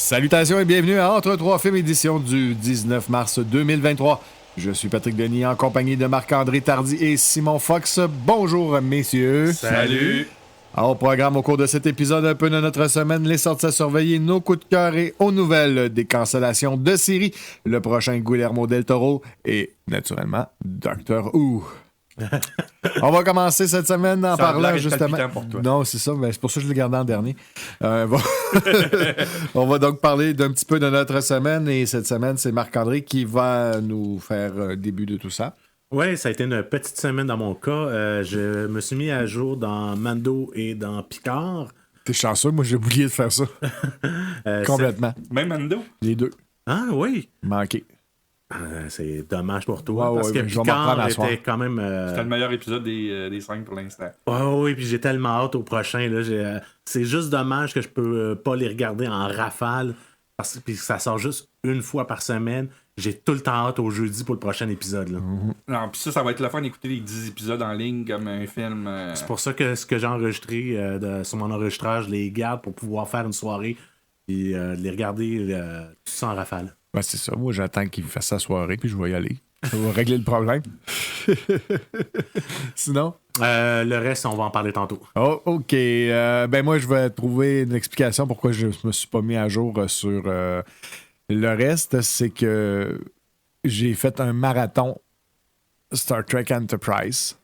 Salutations et bienvenue à Entre trois films édition du 19 mars 2023. Je suis Patrick Denis en compagnie de Marc-André Tardy et Simon Fox. Bonjour messieurs. Salut. Alors, au programme au cours de cet épisode, un peu de notre semaine, les sorties à surveiller, nos coups de cœur et aux nouvelles des cancellations de séries, le prochain Guillermo del Toro et, naturellement, Doctor Who. On va commencer cette semaine en parlant justement. Pour toi. Non, c'est ça, mais c'est pour ça que je l'ai gardé en dernier. On va donc parler d'un petit peu de notre semaine et cette semaine, c'est Marc-André qui va nous faire un début de tout ça. Ouais, ça a été une petite semaine dans mon cas. Je me suis mis à jour dans Mando et dans Picard. T'es chanceux, moi j'ai oublié de faire ça. Complètement. Même Mando? Les deux. Ah oui! Manqué. C'est dommage pour toi, parce que je vais m'en prendre Picard à soir. était quand même... C'était le meilleur épisode des 5 pour l'instant. Oui, puis j'ai tellement hâte au prochain. Là, c'est juste dommage que je peux pas les regarder en rafale, parce que ça sort juste une fois par semaine. J'ai tout le temps hâte au jeudi pour le prochain épisode. Là. Non, puis ça va être le fun d'écouter les 10 épisodes en ligne comme un film. C'est pour ça que ce que j'ai enregistré sur mon enregistrage, je les garde pour pouvoir faire une soirée et les regarder tout ça en rafale. Ben, c'est ça. Moi, j'attends qu'il fasse sa soirée, puis je vais y aller. Ça va régler le problème. Sinon? Le reste, on va en parler tantôt. Oh, OK. Ben moi, je vais trouver une explication pourquoi je me suis pas mis à jour sur le reste. C'est que j'ai fait un marathon Star Trek Enterprise.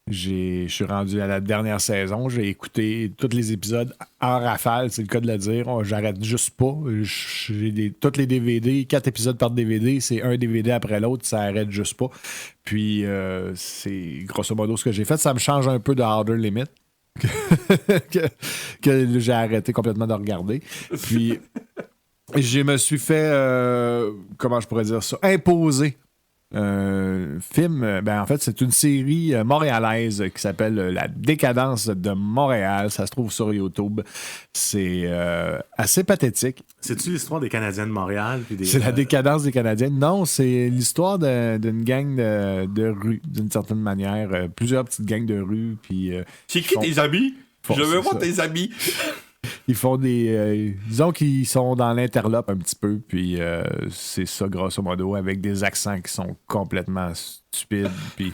Je suis rendu à la dernière saison. J'ai écouté tous les épisodes en rafale, c'est le cas de le dire. J'arrête juste pas. J'ai tous les DVD, 4 épisodes par DVD. C'est un DVD après l'autre, ça arrête juste pas. Puis, c'est grosso modo ce que j'ai fait. Ça me change un peu de Outer Limit que j'ai arrêté complètement de regarder. Puis, je me suis fait, comment je pourrais dire ça, imposer. Film, ben en fait, c'est une série montréalaise qui s'appelle La Décadence de Montréal. Ça se trouve sur YouTube. C'est assez pathétique. C'est-tu l'histoire des Canadiens de Montréal? Puis C'est la décadence des Canadiens. Non, c'est l'histoire d'une gang de rue, d'une certaine manière. Plusieurs petites gangs de rue. Puis, C'est qui tes amis? Je veux voir ça. tes amis. Ils font des... disons qu'ils sont dans l'interlope un petit peu, puis c'est ça, grosso modo, avec des accents qui sont complètement stupides, puis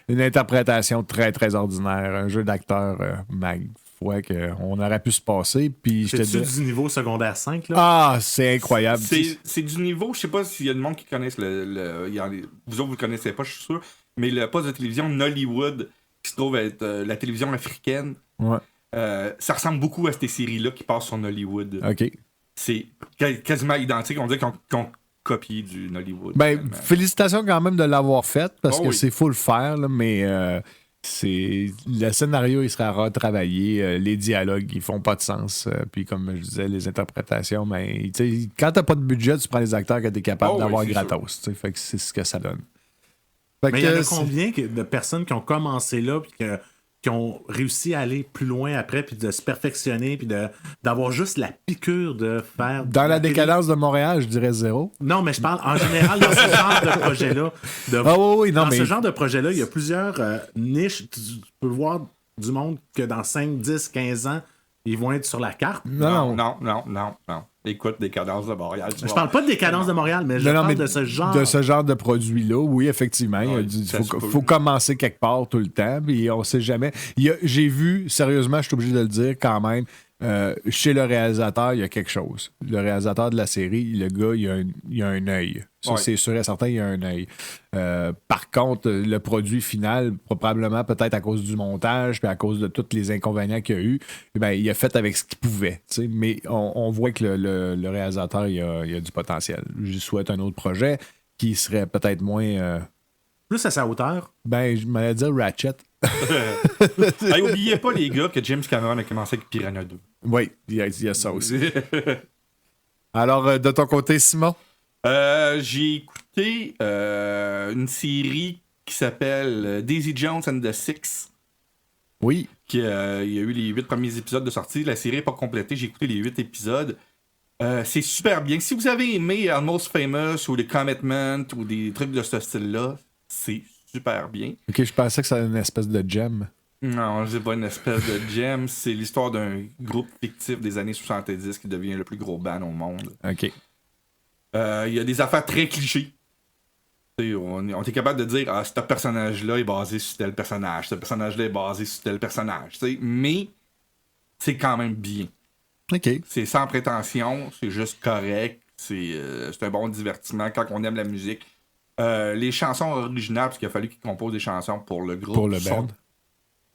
une interprétation très, très ordinaire, un jeu d'acteur, ma foi, qu'on aurait pu se passer, puis je te C'est-tu dis... du niveau secondaire 5, là? Ah, c'est incroyable. C'est du niveau, je sais pas s'il y a du monde qui connaissent vous autres, vous le connaissez pas, je suis sûr, mais le poste de télévision Nollywood, qui se trouve être la télévision africaine, Ouais. ça ressemble beaucoup à ces séries-là qui passent sur Nollywood. OK. C'est quasiment identique. On dirait qu'ils ont copié du Nollywood. Ben, finalement. félicitations quand même de l'avoir fait, parce que oui. c'est faut le faire, là, mais le scénario, il sera retravaillé, les dialogues, ils font pas de sens, puis comme je disais, les interprétations, mais quand t'as pas de budget, tu prends les acteurs que t'es capable d'avoir c'est gratos, fait que c'est ce que ça donne. Mais il y en a combien de personnes qui ont commencé là puis qui ont réussi à aller plus loin après puis de se perfectionner puis d'avoir juste la piqûre de faire... Dans la décadence de Montréal, je dirais 0. Non, mais je parle en général dans ce genre de projet-là. Oui, non, dans mais... ce genre de projet-là, il y a plusieurs niches. Tu peux voir du monde que dans 5, 10, 15 ans, ils vont être sur la carte. Non. Écoute, Décadence de Montréal. Je parle pas de Décadence de Montréal, mais je parle de ce genre. De ce genre de produit-là, oui, effectivement. Ouais, Il faut commencer quelque part tout le temps, puis on sait jamais. J'ai vu, sérieusement, je suis obligé de le dire quand même, chez le réalisateur, il y a quelque chose. Le réalisateur de la série, le gars, il a un œil. Ça, ouais. c'est sûr et certain, il y a un œil. Par contre, le produit final, probablement peut-être à cause du montage, puis à cause de tous les inconvénients qu'il y a eu, ben, il a fait avec ce qu'il pouvait. T'sais. Mais on voit que le réalisateur, il a du potentiel. Je lui souhaite un autre projet qui serait peut-être moins... Plus à sa hauteur. Ben, je m'allais dire Ratchet. Hey, oubliez pas, les gars, que James Cameron a commencé avec Piranha 2. Oui, il y a ça aussi. Alors, de ton côté, Simon? J'ai écouté une série qui s'appelle Daisy Jones and the Six. Oui. Il y a eu les 8 premiers épisodes de sortie. La série n'est pas complétée. J'ai écouté les 8 épisodes. C'est super bien. Si vous avez aimé Almost Famous ou The Commitment ou des trucs de ce style-là, c'est super bien. OK, je pensais que c'était une espèce de gem. Non, c'est pas une espèce de gem. C'est l'histoire d'un groupe fictif des années 70 qui devient le plus gros band au monde. OK. Il y a des affaires très clichés. On est capable de dire ce personnage-là est basé sur tel personnage, ce personnage-là est basé sur tel personnage. Mais c'est quand même bien. OK. C'est sans prétention, c'est juste correct. C'est un bon divertissement quand on aime la musique. Les chansons originales, parce qu'il a fallu qu'ils composent des chansons pour le groupe. Pour le band.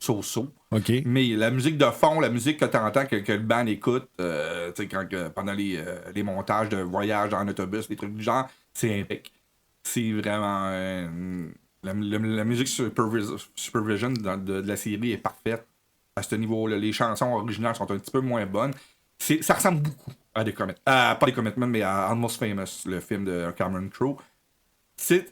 So-so. OK. Mais la musique de fond, la musique que tu entends, que le band écoute, pendant les montages de voyages en autobus, des trucs du genre, c'est impec. C'est vraiment. La musique Supervision de la série est parfaite à ce niveau-là. Les chansons originales sont un petit peu moins bonnes. Ça ressemble beaucoup à des Commitments. Pas des Commitments, mais à Almost Famous, le film de Cameron Crowe. Si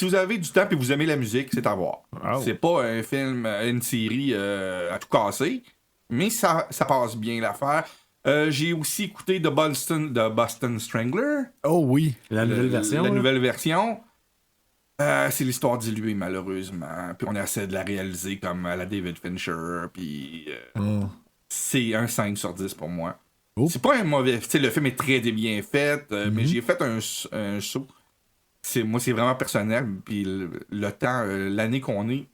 vous avez du temps et vous aimez la musique, c'est à voir. Wow. C'est pas un film, une série à tout casser, mais ça passe bien l'affaire. J'ai aussi écouté The Boston Strangler. Oh oui. La nouvelle version. La là. nouvelle version. C'est l'histoire diluée, malheureusement. Puis on essaie de la réaliser comme à la David Fincher. Puis c'est un 5 sur 10 pour moi. Oh. C'est pas un mauvais. Le film est très bien fait, mais j'ai fait un saut. Moi, c'est vraiment personnel. Puis le temps, l'année qu'on est,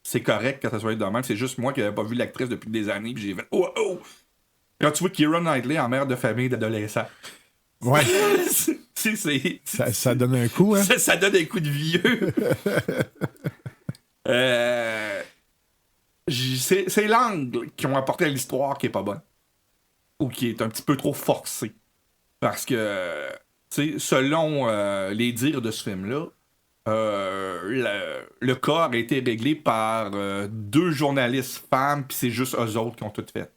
c'est correct que ça soit de même. C'est juste moi qui n'avais pas vu l'actrice depuis des années. Puis j'ai fait oh! Quand tu vois Keira Knightley en mère de famille d'adolescent. Ouais. c'est Ça donne un coup, hein? ça donne un coup de vieux. C'est l'angle qui ont apporté à l'histoire qui est pas bonne. Ou qui est un petit peu trop forcé. Parce que, selon les dires de ce film-là, le cas a été réglé par 2 journalistes femmes, puis c'est juste eux autres qui ont tout fait.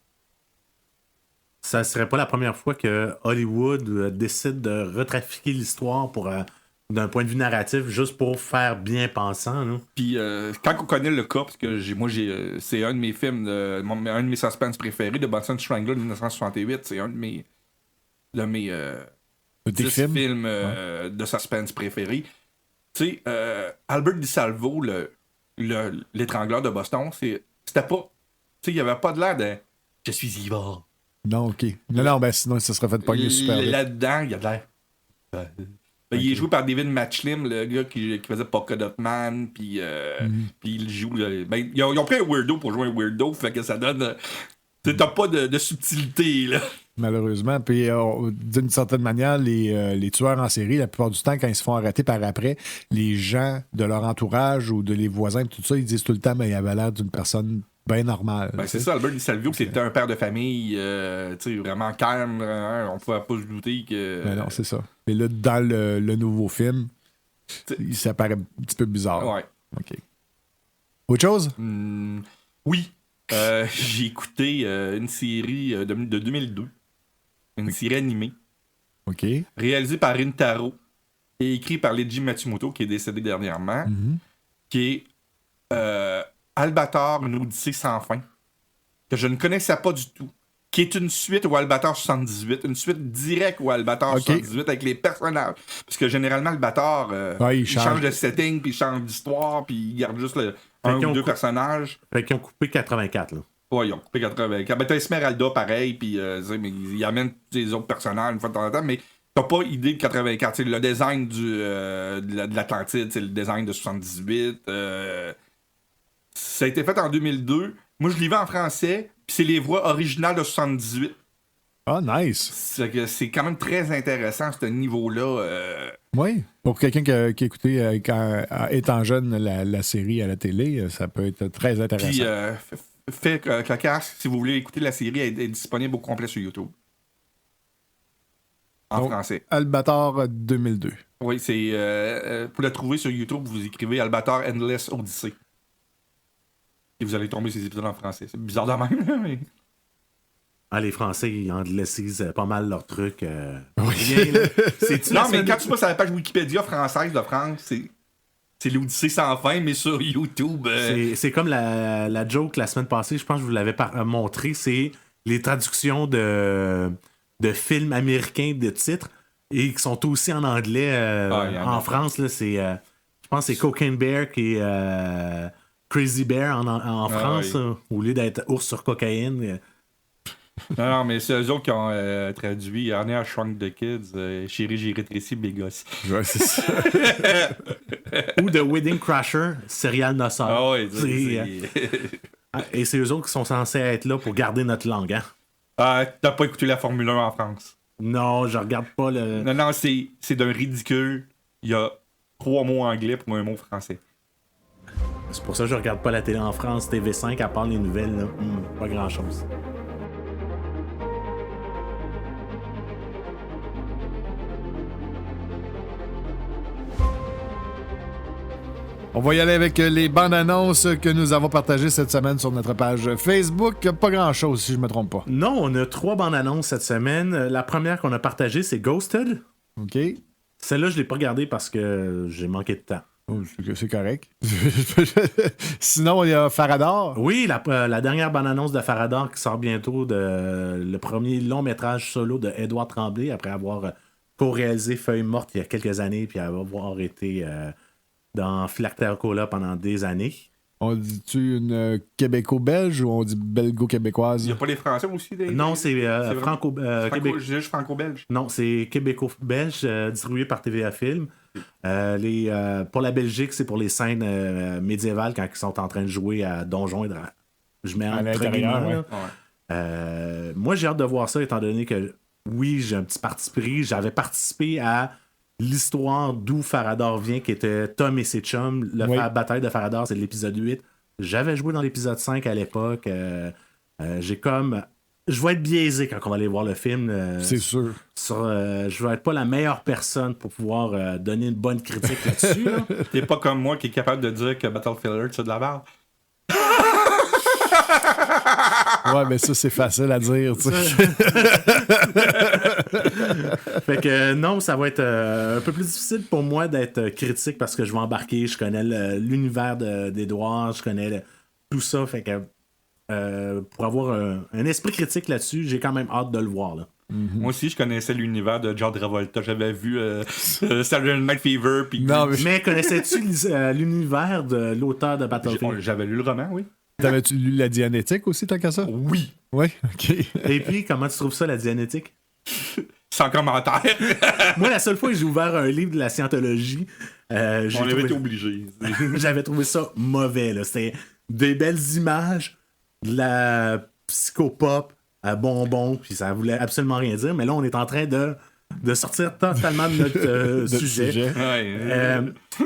Ça serait pas la première fois que Hollywood décide de retrafiquer l'histoire pour d'un point de vue narratif, juste pour faire bien pensant. Là. Puis quand on connaît le cas, parce que c'est un de mes films, un de mes suspense préférés, de Boston Strangler de 1968, c'est un de mes 10 films de suspense préférés. Tu sais, Albert DiSalvo, l'étrangleur de Boston, c'était pas. Tu sais, il y avait pas de l'air de je suis Ivar. Non, OK. Non, ben sinon, ça serait fait pogner super vite. Là-dedans, il y a de l'air. Il est joué par David Matchlim, le gars qui faisait Polka Dot Man, puis il joue. Ils ont pris un weirdo pour jouer un weirdo, fait que ça donne. T'as pas de subtilité, là. Malheureusement. Puis, d'une certaine manière, les tueurs en série, la plupart du temps, quand ils se font arrêter par après, les gens de leur entourage ou de les voisins, tout ça, ils disent tout le temps, mais il avait l'air d'une personne bien normale. C'est ça, Albert DiSalvo, c'était un père de famille, vraiment calme. On pouvait pas se douter que. Mais non, c'est ça. Et là, dans le nouveau film, ça paraît un petit peu bizarre. Ouais. OK. Autre chose? Oui. J'ai écouté une série de 2002. Une série animée. OK. Réalisée par Rintaro et écrite par Leiji Matsumoto, qui est décédé dernièrement. Qui est Albator, une Odyssée sans fin. Que je ne connaissais pas du tout. Qui est une suite au Albator 78. Une suite directe au Albator 78 avec les personnages. Parce que généralement, Albator, il change de setting, puis il change d'histoire, puis il garde juste un ou deux personnages. Fait qu'ils ont coupé 84, là. Ouais, ils ont coupé 84. Ben, t'as Esmeralda, pareil, puis mais ils amènent les autres personnages une fois de temps en temps, mais t'as pas idée de 84. C'est le design de l'Atlantide, c'est le design de 78. Ça a été fait en 2002. Moi, je l'ai vu en français, puis c'est les voix originales de 78. Ah, nice. C'est quand même très intéressant, ce niveau-là. Oui. Pour quelqu'un qui a écouté, étant jeune, la série à la télé, ça peut être très intéressant. Puis, fait cocasse, si vous voulez écouter la série, elle est disponible au complet sur YouTube. En français. Albator 2002. Oui, c'est. Pour le trouver sur YouTube, vous écrivez Albator Endless Odyssey. Et vous allez tomber sur ces épisodes en français. C'est bizarre de même, mais. Ah, les Français, ils anglicisent pas mal leurs trucs. Oui. Non, mais quand tu vas sur la page Wikipédia française de France, c'est l'Odyssée sans fin, mais sur YouTube. C'est comme la joke la semaine passée, je pense que je vous l'avais montré, c'est les traductions de films américains de titres et qui sont aussi en anglais en France. Là, je pense que c'est Cocaine Bear qui est Crazy Bear en France, oui. au lieu d'être ours sur cocaïne. Non, mais c'est eux autres qui ont traduit Honey, I Shrunk the Kids, Chérie, j'ai rétréci mes gosses. Ouais, c'est ça. Ou The Wedding Crasher, Serial Nosseur. Ah oui, Et c'est eux autres qui sont censés être là pour garder notre langue, hein? T'as pas écouté la Formule 1 en France? Non, je regarde pas le... Non, c'est d'un ridicule. Il y a 3 mots anglais pour un mot français. C'est pour ça que je regarde pas la télé en France, TV5, à part les nouvelles, là. Pas grand-chose. On va y aller avec les bandes annonces que nous avons partagées cette semaine sur notre page Facebook. Pas grand-chose, si je me trompe pas. Non, on a 3 bandes annonces cette semaine. La première qu'on a partagée, c'est Ghosted. OK. Celle-là, je l'ai pas regardée parce que j'ai manqué de temps. Oh, c'est correct. Sinon, il y a Faradar. Oui, la dernière bande-annonce de Faradar qui sort bientôt, le premier long-métrage solo de Édouard Tremblay, après avoir co-réalisé Feuille morte il y a quelques années, puis avoir été dans Philactère-Cola pendant des années. On dit-tu une québéco-belge ou on dit belgo-québécoise? Il n'y a pas les Français aussi? Non, c'est juste franco-belge. Non, c'est québéco-belge, distribué par TVA Film. Pour la Belgique, c'est pour les scènes médiévales quand ils sont en train de jouer à Donjons et Dragons. Je mets à l'intérieur, ouais. Moi, j'ai hâte de voir ça, étant donné que, oui, j'ai un petit parti pris. J'avais participé à l'histoire d'où Faradar vient, qui était Tom et ses chums. La bataille de Faradar, c'est l'épisode 8. J'avais joué dans l'épisode 5 à l'époque. Je vais être biaisé quand on va aller voir le film. C'est sûr. Je vais être pas la meilleure personne pour pouvoir donner une bonne critique là-dessus. Là. T'es pas comme moi qui est capable de dire que Battlefield Earth, c'est de la barre. Ouais, mais ça, c'est facile à dire, tu sais. Fait que non, ça va être un peu plus difficile pour moi d'être critique parce que je vais embarquer, je connais l'univers d'Edouard, je connais tout ça. Fait que pour avoir un esprit critique là-dessus, j'ai quand même hâte de le voir. Là. Mm-hmm. Moi aussi, je connaissais l'univers de John Travolta. J'avais vu Saturday Night Fever. Mais connaissais-tu l'univers de l'auteur de Battlefield? J'avais lu le roman, oui. T'avais-tu lu la Dianétique aussi, tant qu'à ça? Oui. Oui, OK. Et puis, comment tu trouves ça, la Dianétique? Sans commentaire. Moi, la seule fois que j'ai ouvert un livre de la scientologie, on avait été obligé. J'avais trouvé ça mauvais. Là. C'était des belles images, de la psychopop à bonbons, puis ça voulait absolument rien dire. Mais là, on est en train de sortir totalement de notre sujet.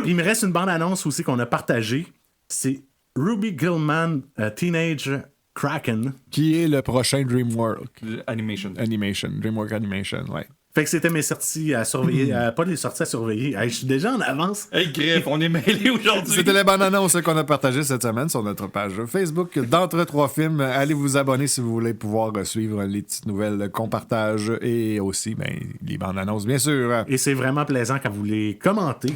Il me reste une bande-annonce aussi qu'on a partagée. C'est Ruby Gillman, Teenage Kraken. Qui est le prochain DreamWorks Animation. DreamWorks Animation, ouais. Fait que c'était mes sorties à surveiller. Pas les sorties à surveiller. Hey, je suis déjà en avance. Hey, Griff, on est mêlés aujourd'hui. C'était les bandes annonces qu'on a partagées cette semaine sur notre page Facebook d'Entre Trois Films. Allez vous abonner si vous voulez pouvoir suivre les petites nouvelles qu'on partage et aussi les bandes annonces, bien sûr. Et c'est vraiment plaisant quand vous les commentez.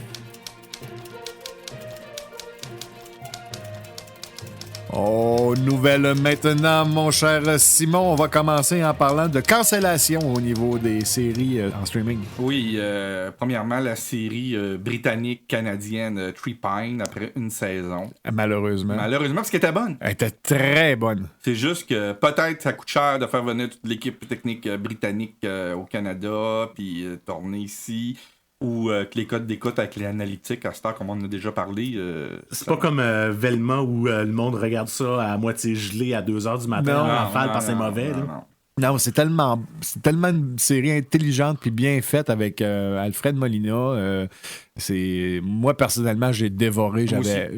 Oh, nouvelle maintenant, mon cher Simon. On va commencer en parlant de cancellation au niveau des séries en streaming. Oui, premièrement, la série britannique-canadienne Three Pine après une saison. Malheureusement. Malheureusement, parce qu'elle était bonne. Elle était très bonne. C'est juste que peut-être ça coûte cher de faire venir toute l'équipe technique britannique au Canada, puis tourner ici. Ou que les codes d'écoute avec les analytiques à cette heure, comme on en a déjà parlé. C'est pas comme Velma où le monde regarde ça à moitié gelé à 2h du matin en rafale parce que c'est mauvais. Non, c'est tellement une série intelligente puis bien faite avec Alfred Molina. Moi, personnellement, j'ai dévoré.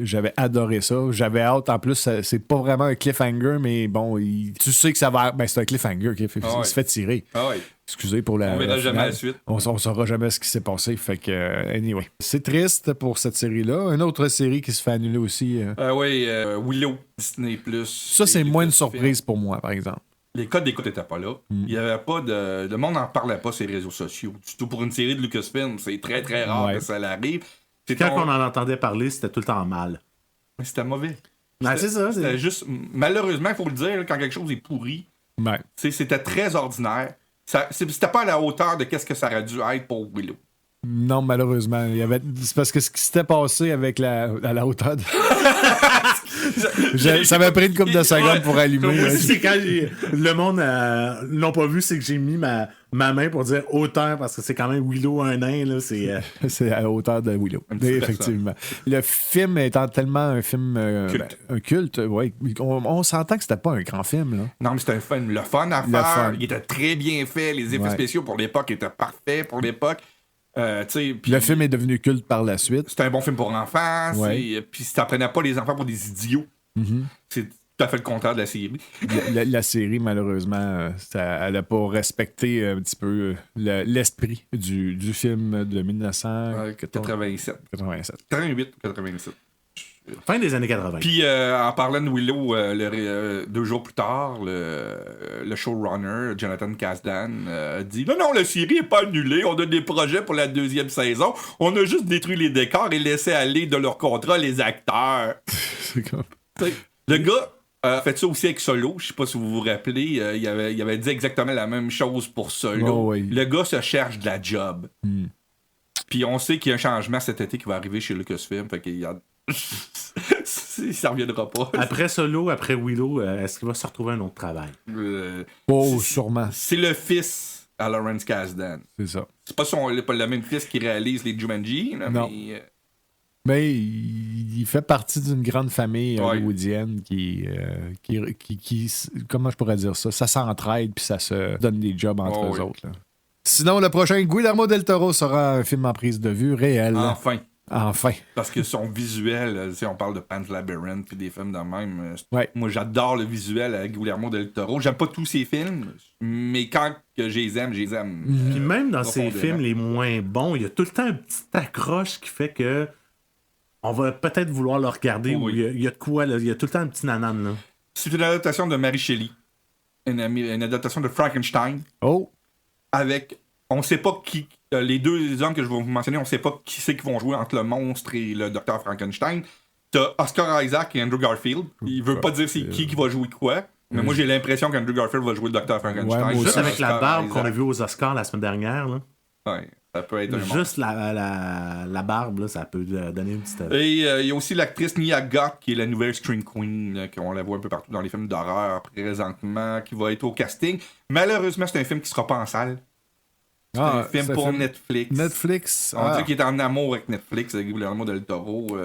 J'avais adoré ça. J'avais hâte. En plus, c'est pas vraiment un cliffhanger, mais bon, tu sais que ça va... c'est un cliffhanger qui se fait tirer. Ah ouais. Excusez pour la... On verra jamais la suite. On saura jamais ce qui s'est passé. Fait que, anyway. C'est triste pour cette série-là. Une autre série qui se fait annuler aussi. Oui, Willow, Disney+. Ça, c'est moins une surprise pour moi, par exemple. Les codes d'écoute n'étaient pas là. Il y avait pas de... Le monde n'en parlait pas sur les réseaux sociaux. Surtout pour une série de Lucasfilm, c'est très très rare que ça l'arrive. Quand on en entendait parler, c'était tout le temps mal. Mais c'était mauvais. C'est ça. C'était juste... Malheureusement, il faut le dire, quand quelque chose est pourri, c'était très ordinaire. C'était pas à la hauteur de qu'est-ce que ça aurait dû être pour Willow. Non, malheureusement. C'est parce que ce qui s'était passé avec à la hauteur de... Ça m'a pris une couple de secondes pour allumer. Moi aussi, c'est quand le monde l'ont pas vu, c'est que j'ai mis ma main pour dire auteur, parce que c'est quand même Willow un nain, là, c'est... C'est à la hauteur de Willow. Effectivement. Le film étant tellement un film... Culte. Un culte, oui. On s'entend que c'était pas un grand film, là. Non, mais c'était un film, le fun à Le faire. fun. Il était très bien fait. Les effets spéciaux pour l'époque étaient parfaits pour l'époque. Tu sais, puis Le film est devenu culte par la suite. c'était un bon film pour enfants. Ouais. Puis ça prenait pas les enfants pour des idiots. C'est tout à fait le contraire de la série. La série, malheureusement, elle n'a pas respecté un petit peu l'esprit du film de 1987. 88 ou 87. Fin des années 80. Puis en parlant de Willow, 2 jours plus tard, le showrunner, Jonathan Kasdan, dit non, la série n'est pas annulée, on a des projets pour la 2e saison, on a juste détruit les décors et laissé aller de leur contrat les acteurs. C'est comme... Le gars a fait ça aussi avec Solo, je sais pas si vous vous rappelez, il avait dit exactement la même chose pour Solo. Oh, oui. Le gars se cherche de la job. Puis on sait qu'il y a un changement cet été qui va arriver chez Lucasfilm, fait qu'il y a... ça reviendra pas. Après Solo, après Willow, est-ce qu'il va se retrouver un autre travail? Sûrement. C'est le fils à Lawrence Kasdan. C'est ça. C'est pas le même fils qui réalise les Jumanji, là, Non. Mais il fait partie d'une grande famille hollywoodienne qui comment je pourrais dire ça? Ça s'entraide puis ça se donne des jobs entre eux autres. Là. Sinon, le prochain, Guillermo del Toro sera un film en prise de vue réel. Enfin. Parce que son visuel, on parle de Pan's Labyrinth et des films de même. Moi, j'adore le visuel avec Guillermo del Toro. J'aime pas tous ses films, mais quand que je les aime. Puis même dans ses films les moins bons, il y a tout le temps un petit accroche qui fait que on va peut-être vouloir le regarder. Ou il y a de quoi, là. Il y a tout le temps un petit nanan. Là. C'est une adaptation de Mary Shelley. Une adaptation de Frankenstein. Avec... On sait pas qui... les deux hommes que je vais vous mentionner, on sait pas qui c'est qui vont jouer entre le monstre et le docteur Frankenstein. T'as Oscar Isaac et Andrew Garfield. Il veut pas dire c'est qui va jouer quoi. Mais moi, j'ai l'impression qu'Andrew Garfield va jouer le docteur Frankenstein. Juste avec la barbe qu'on a vue aux Oscars la semaine dernière. Là. Ouais, ça peut être juste la barbe, là, ça peut donner une petite... Et il y a aussi l'actrice Nia Goth, qui est la nouvelle Scream Queen, qu'on la voit un peu partout dans les films d'horreur présentement, qui va être au casting. Malheureusement, c'est un film qui sera pas en salle. C'est un film pour Netflix. Netflix. On dit qu'il est en amour avec Netflix, avec Guillermo del Toro.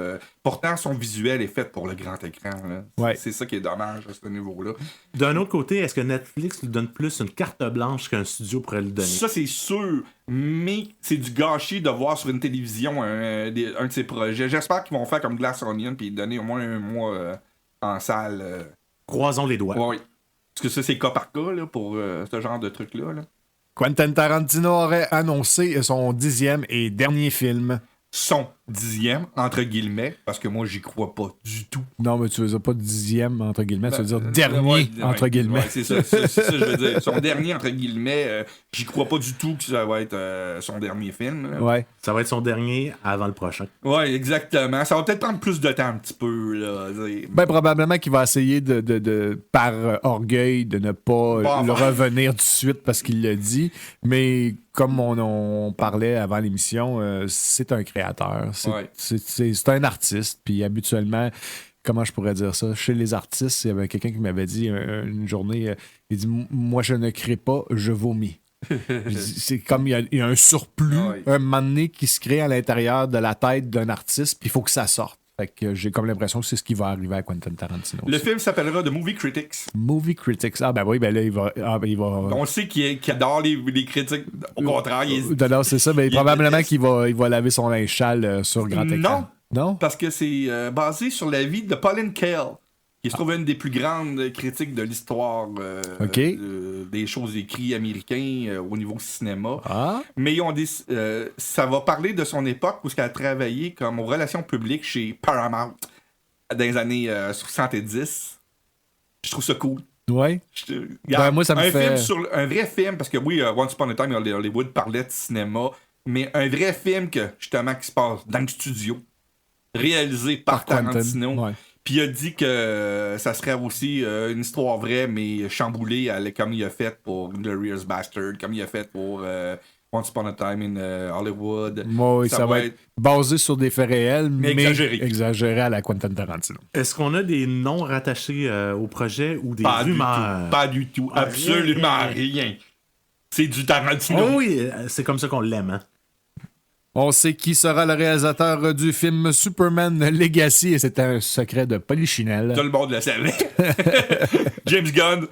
Pourtant, son visuel est fait pour le grand écran. Là. C'est ça qui est dommage à ce niveau-là. D'un autre côté, est-ce que Netflix lui donne plus une carte blanche qu'un studio pourrait lui donner? Ça, c'est sûr. Mais c'est du gâchis de voir sur une télévision un de ses projets. J'espère qu'ils vont faire comme Glass Onion puis donner au moins un mois en salle. Croisons les doigts. Oui. Parce que ça, c'est cas par cas là, pour ce genre de truc-là. Là. Quentin Tarantino aurait annoncé son 10e et dernier film. Son 10e, entre guillemets, parce que moi, j'y crois pas du tout. Non, mais tu veux dire pas 10e, entre guillemets, tu veux dire dernier, entre guillemets. C'est ça, je veux dire. Son dernier, entre guillemets, j'y crois pas du tout que ça va être son dernier film. Là. Ouais. Ça va être son dernier avant le prochain. Ouais, exactement. Ça va peut-être prendre plus de temps un petit peu. Là, ben, probablement qu'il va essayer de par orgueil, de ne pas le revenir tout de suite parce qu'il l'a dit. Mais comme on parlait avant l'émission, c'est un créateur. C'est un artiste. Puis habituellement, comment je pourrais dire ça? Chez les artistes, il y avait quelqu'un qui m'avait dit une journée, il dit « Moi, je ne crée pas, je vomis. » C'est comme il y a un surplus, un moment donné qui se crée à l'intérieur de la tête d'un artiste, puis il faut que ça sorte. Fait que j'ai comme l'impression que c'est ce qui va arriver à Quentin Tarantino. Le film s'appellera The Movie Critics. Movie Critics. Ah ben oui, ben là, il va... On sait qu'il adore les critiques. Au contraire, non, c'est ça, mais probablement qu'il va laver son linge sale sur grand écran. Non? Parce que c'est basé sur la vie de Pauline Kael, qui se trouve une des plus grandes critiques de l'histoire des choses écrites américains au niveau cinéma. Mais ils ont ça va parler de son époque où elle a travaillé comme aux relations publiques chez Paramount dans les années 70. Je trouve ça cool. Ouais. Moi, ça me fait... un vrai film, parce que oui, Once Upon a Time Hollywood parlait de cinéma, mais un vrai film qui se passe dans le studio, réalisé par Tarantino. Puis il a dit que ça serait aussi une histoire vraie, mais chamboulée comme il a fait pour Glorious Bastard, comme il a fait pour Once Upon a Time in Hollywood. Moi, ça va être basé sur des faits réels, mais exagéré à la Quentin Tarantino. Est-ce qu'on a des noms rattachés au projet ou des rumeurs? Pas du tout. Absolument rien. C'est du Tarantino. Oh oui, c'est comme ça qu'on l'aime. Hein? On sait qui sera le réalisateur du film Superman Legacy et c'est un secret de Polichinelle. Tout le monde le savait. James Gunn,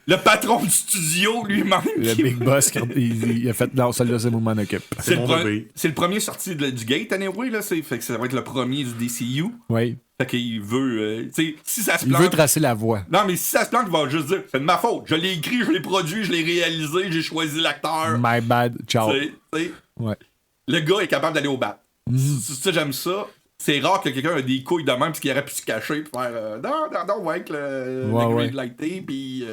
le patron du studio lui-même. Le Big Boss, il a fait non, celle-là, c'est mon m'en occupe. C'est le premier sorti du Gate, anyway, là. Fait que ça va être le premier du DCU. Oui. Fait qu'il veut. Si ça se plante. Il veut tracer la voie. Non, mais si ça se plante, il va juste dire c'est de ma faute. Je l'ai écrit, je l'ai produit, je l'ai réalisé, j'ai choisi l'acteur. My bad, ciao. Ouais. Le gars est capable d'aller au bat. Ça, j'aime ça. C'est rare que quelqu'un ait des couilles de même parce qu'il aurait pu se cacher et faire non, ouais, avec le green lighté, puis.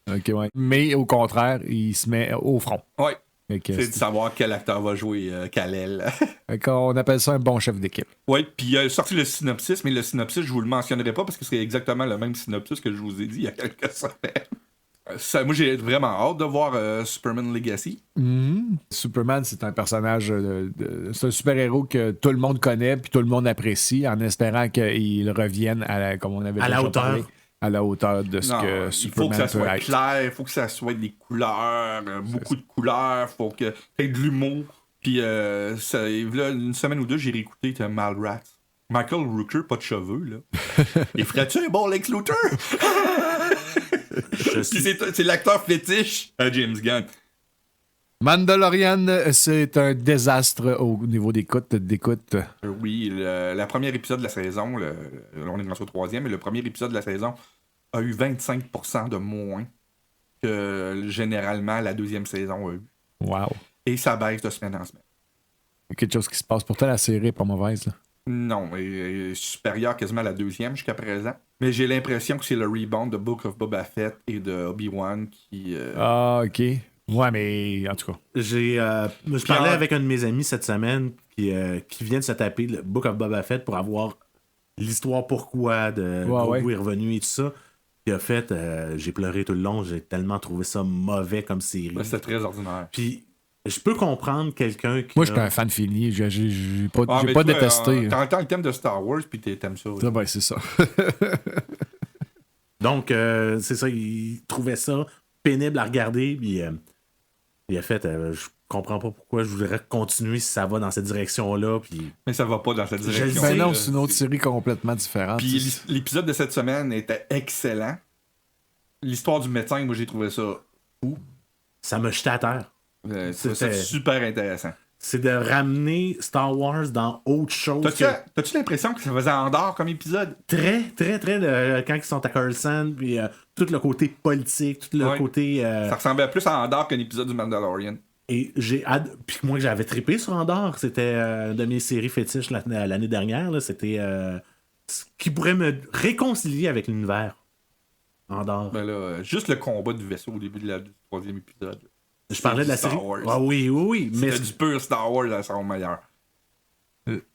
Ok, ouais. Mais au contraire, il se met au front. Ouais. C'est de savoir quel acteur va jouer Kal-El. On appelle ça un bon chef d'équipe. Oui, puis il a sorti le synopsis, mais le synopsis, je vous le mentionnerai pas parce que c'est exactement le même synopsis que je vous ai dit il y a quelques semaines. Moi, j'ai vraiment hâte de voir Superman Legacy. Superman, c'est un personnage, c'est un super-héros que tout le monde connaît puis tout le monde apprécie en espérant qu'il revienne comme on avait déjà parlé. À la hauteur de ce que Superman peut être. Il faut que ça soit clair, il faut que ça soit des couleurs, beaucoup de couleurs, il faut que tu aies de l'humour. Puis, là, une semaine ou deux, j'ai réécouté Mallrats. Michael Rooker, pas de cheveux, là. Il ferait-tu un bon Lex Luthor? C'est l'acteur fétiche à James Gunn. Mandalorian, c'est un désastre au niveau d'écoute. Oui, le premier épisode de la saison, on est dans le troisième, mais le premier épisode de la saison a eu 25% de moins que généralement la deuxième saison a eu. Wow. Et ça baisse de semaine en semaine. Il y a quelque chose qui se passe. Pourtant, la série n'est pas mauvaise. Là. Non, elle est supérieure quasiment à la deuxième jusqu'à présent. Mais j'ai l'impression que c'est le rebound de Book of Boba Fett et de Obi-Wan qui... Ah, OK. Ouais, mais en tout cas. Je parlais avec un de mes amis cette semaine qui vient de se taper le Book of Boba Fett pour avoir l'histoire pourquoi de Grogu est revenu et tout ça. Il a fait, j'ai pleuré tout le long, j'ai tellement trouvé ça mauvais comme série. C'était très ordinaire. Puis je peux comprendre quelqu'un qui. Moi, je suis un fan fini, j'ai pas détesté. T'entends le thème de Star Wars, puis t'aimes ça. Ah, ben, c'est ça. Donc, c'est ça, il trouvait ça pénible à regarder, puis il a fait, je comprends pas pourquoi je voudrais continuer si ça va dans cette direction-là. Puis... Mais ça va pas dans cette direction. Ben non, c'est une autre série complètement différente. Puis l'épisode de cette semaine était excellent. L'histoire du médecin, moi j'ai trouvé ça fou. Ça me jetait à terre. C'était super intéressant. C'est de ramener Star Wars dans autre chose. T'as-tu l'impression que ça faisait Andorre comme épisode? Très, très, très. Quand ils sont à Coruscant, puis tout le côté politique, tout le côté... Ça ressemblait plus à Andorre qu'un épisode du Mandalorian. Et puis moi, j'avais trippé sur Andorre. C'était une de mes séries fétiches l'année dernière. Là. C'était ce qui pourrait me réconcilier avec l'univers. Andorre. Ben là, juste le combat du vaisseau au début du troisième épisode. Je parlais de la série. Ah oui. C'était du pur Star Wars, là, ça va meilleur.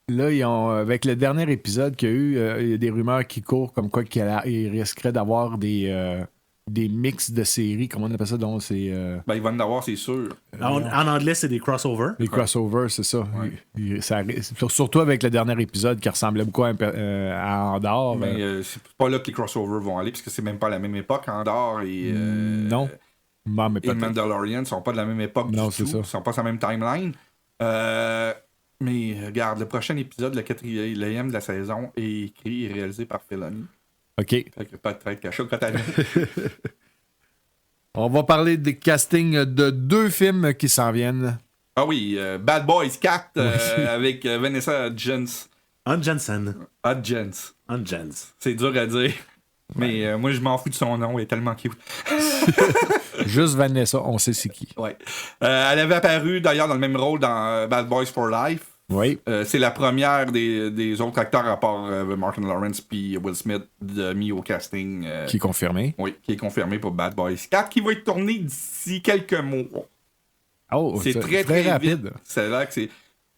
Là, avec le dernier épisode qu'il y a eu, il y a des rumeurs qui courent comme quoi qu'il risquerait d'avoir des mix de séries. Comment on appelle ça? Donc, c'est, Ben, il va en avoir, c'est sûr. En anglais, c'est des crossovers. Les crossovers, c'est ça. Ouais. Surtout avec le dernier épisode qui ressemblait beaucoup à Andorre. Mais c'est pas là que les crossovers vont aller, parce que c'est même pas à la même époque. Andorre et... non. Et Mandalorian sont pas de la même époque du tout. Ils sont pas sur la même timeline. Mais regarde, le prochain épisode, le 4e de la saison, est écrit et réalisé par Filoni. OK. Fait que peut-être qu'à chaque année. On va parler des castings de 2 films qui s'en viennent. Ah oui, Bad Boys 4 avec Vanessa Hudgens. Hudgens. C'est dur à dire. Mais moi, je m'en fous de son nom, il est tellement cute. Juste Vanessa, on sait c'est qui. Ouais. Elle avait apparu d'ailleurs dans le même rôle dans Bad Boys for Life. Oui. C'est la première des autres acteurs à part Martin Lawrence puis Will Smith mis au casting. Qui est confirmé. Oui, qui est confirmé pour Bad Boys 4, qui va être tourné d'ici quelques mois. Oh, c'est très rapide. C'est là que c'est.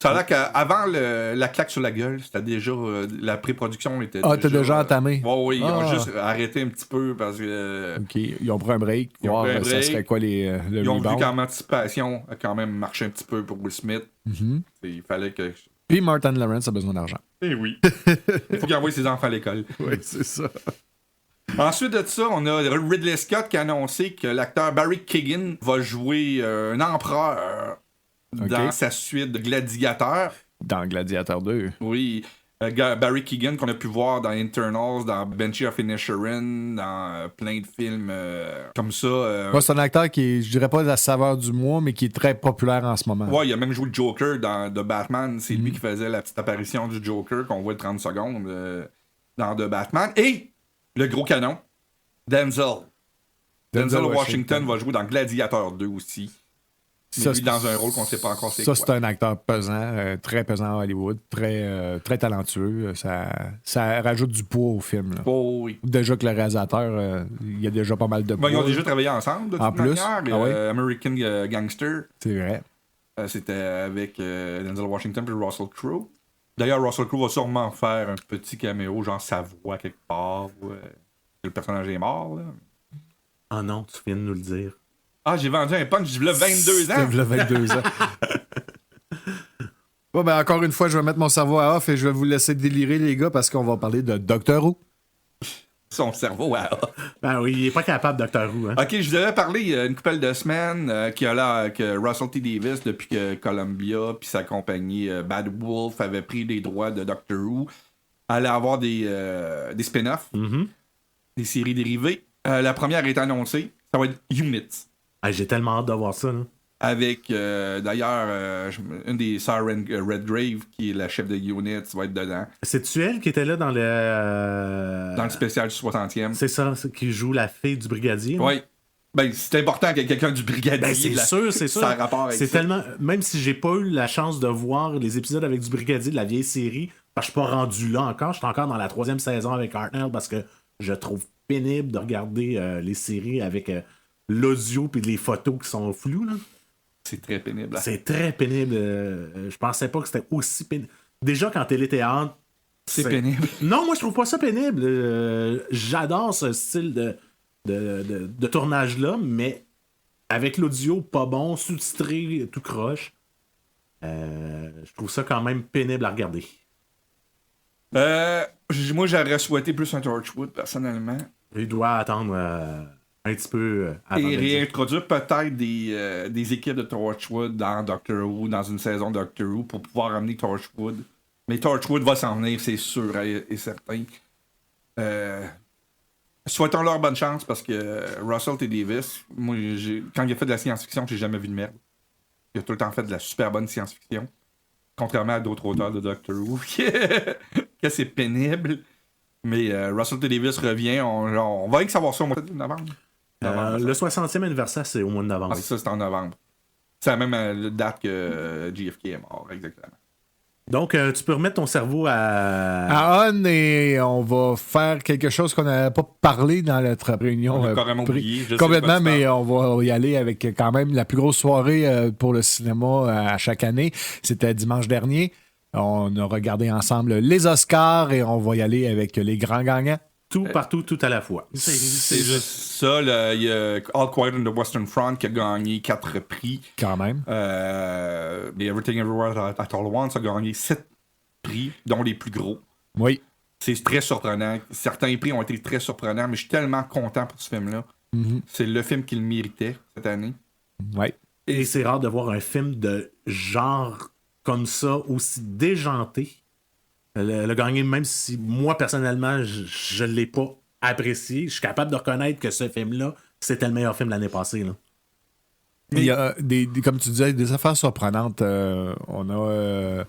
Ça a l'air qu'avant la claque sur la gueule, c'était déjà. La pré-production était. Ah, t'as déjà entamé? Oui, ils ont Ah. juste arrêté un petit peu parce que. OK. Ils ont pris un break. Ils ont Voir pris un ça break. serait quoi le Ils ont vu rebound. qu'en anticipation a quand même marché un petit peu pour Will Smith. Mhm. Il fallait que. Puis Martin Lawrence a besoin d'argent. Eh oui. Il faut qu'il envoie ses enfants à l'école. Oui, c'est ça. Ensuite de ça, on a Ridley Scott qui a annoncé que l'acteur Barry Keoghan va jouer un empereur dans sa suite de Gladiateur. Dans Gladiator 2. Oui. Barry Keoghan qu'on a pu voir dans Internals, dans Banshee of Inisherin, dans plein de films comme ça. Moi, c'est un acteur qui est, je dirais pas la saveur du mois, mais qui est très populaire en ce moment. Ouais, il a même joué le Joker dans The Batman. C'est lui qui faisait la petite apparition du Joker qu'on voit de 30 secondes dans The Batman. Et le gros canon, Denzel. Denzel Washington va jouer dans Gladiator 2 aussi. Mais Ça, lui, dans un rôle qu'on ne sait pas encore c'est ça, quoi. c'est un acteur pesant, très pesant à Hollywood, très talentueux. Ça rajoute du poids au film. Là. Oh, oui. Déjà que le réalisateur, il y a déjà pas mal de poids. Ben, ils ont déjà travaillé ensemble, de toute En plus? manière. Ah oui? American Gangster, C'est vrai. c'était avec Denzel Washington et Russell Crowe. D'ailleurs, Russell Crowe va sûrement faire un petit caméo, genre sa voix quelque part. Où, le personnage est mort. Là. Ah non, tu viens de nous le dire. Ah, j'ai vendu un punch, j'ai 22 ans. C'était 22 ans. Bon, ben, encore une fois, je vais mettre mon cerveau à off et je vais vous laisser délirer, les gars, parce qu'on va parler de Doctor Who. Son cerveau, wow. Ben oui, il est pas capable, Doctor Who. Hein? Ok, je vous avais parlé une couple de semaines qu'il y a là que Russell T. Davis, depuis que Columbia puis sa compagnie Bad Wolf avait pris les droits de Doctor Who, allait avoir des spin-offs, des séries dérivées. La première est annoncée, ça va être Units. Ah, j'ai tellement hâte de voir ça. Là. Avec d'ailleurs une des sœurs Redgrave, qui est la chef de Units, va être dedans. C'est-tu elle qui était là dans le. Dans le spécial du 60e. C'est ça, qui joue la fille du brigadier. Oui. Ben, c'est important qu'il y ait quelqu'un du brigadier. Ben, c'est sûr, c'est sûr. Ça a rapport avec c'est ça. tellement. Même si j'ai pas eu la chance de voir les épisodes avec du brigadier de la vieille série, parce que je suis pas rendu là encore. Je suis encore dans la 3e saison avec Hartnell parce que je trouve pénible de regarder les séries avec l'audio et les photos qui sont floues. Là. C'est très pénible. Là. C'est très pénible. Je pensais pas que c'était aussi pénible. Déjà, quand téléthéâtre. C'est pénible. Non, moi, je trouve pas ça pénible. J'adore ce style de tournage-là, mais avec l'audio pas bon, sous-titré, tout croche, je trouve ça quand même pénible à regarder. Moi, j'aurais souhaité plus un Torchwood, personnellement. Il doit attendre un petit peu avant Et de dire. réintroduire peut-être des équipes de Torchwood dans Doctor Who, dans une saison de Doctor Who, pour pouvoir amener Torchwood. Mais Torchwood va s'en venir, c'est sûr et certain. Souhaitons-leur bonne chance, parce que Russell T. Davis, moi, quand il a fait de la science-fiction, j'ai jamais vu de merde. Il a tout le temps fait de la super bonne science-fiction. Contrairement à d'autres auteurs de Doctor Who, que c'est pénible. Mais Russell T. Davis revient. On va rien que savoir ça au mois de novembre. Le 60e anniversaire, c'est au mois de novembre. Ah, ça, c'est en novembre. C'est la même date que JFK est mort, exactement. Donc, tu peux remettre ton cerveau À On, et on va faire quelque chose qu'on n'avait pas parlé dans notre réunion. On a carrément oublié. Je sais Complètement, pas mais on va y aller avec quand même la plus grosse soirée pour le cinéma à chaque année. C'était dimanche dernier. On a regardé ensemble les Oscars et on va y aller avec les grands gagnants. tout, partout, tout à la fois. C'est juste ça. Il y a All Quiet on the Western Front qui a gagné 4 prix. Quand même. Everything Everywhere at All Once a gagné 7 prix, dont les plus gros. Oui. C'est très surprenant. Certains prix ont été très surprenants, mais je suis tellement content pour ce film-là. Mm-hmm. C'est le film qu'il méritait cette année. Oui. Et c'est rare de voir un film de genre comme ça, aussi déjanté. Le gagner, même si moi, personnellement, je ne l'ai pas apprécié, je suis capable de reconnaître que ce film-là, c'était le meilleur film de l'année passée. Là. Il y a comme tu disais, des affaires surprenantes. On a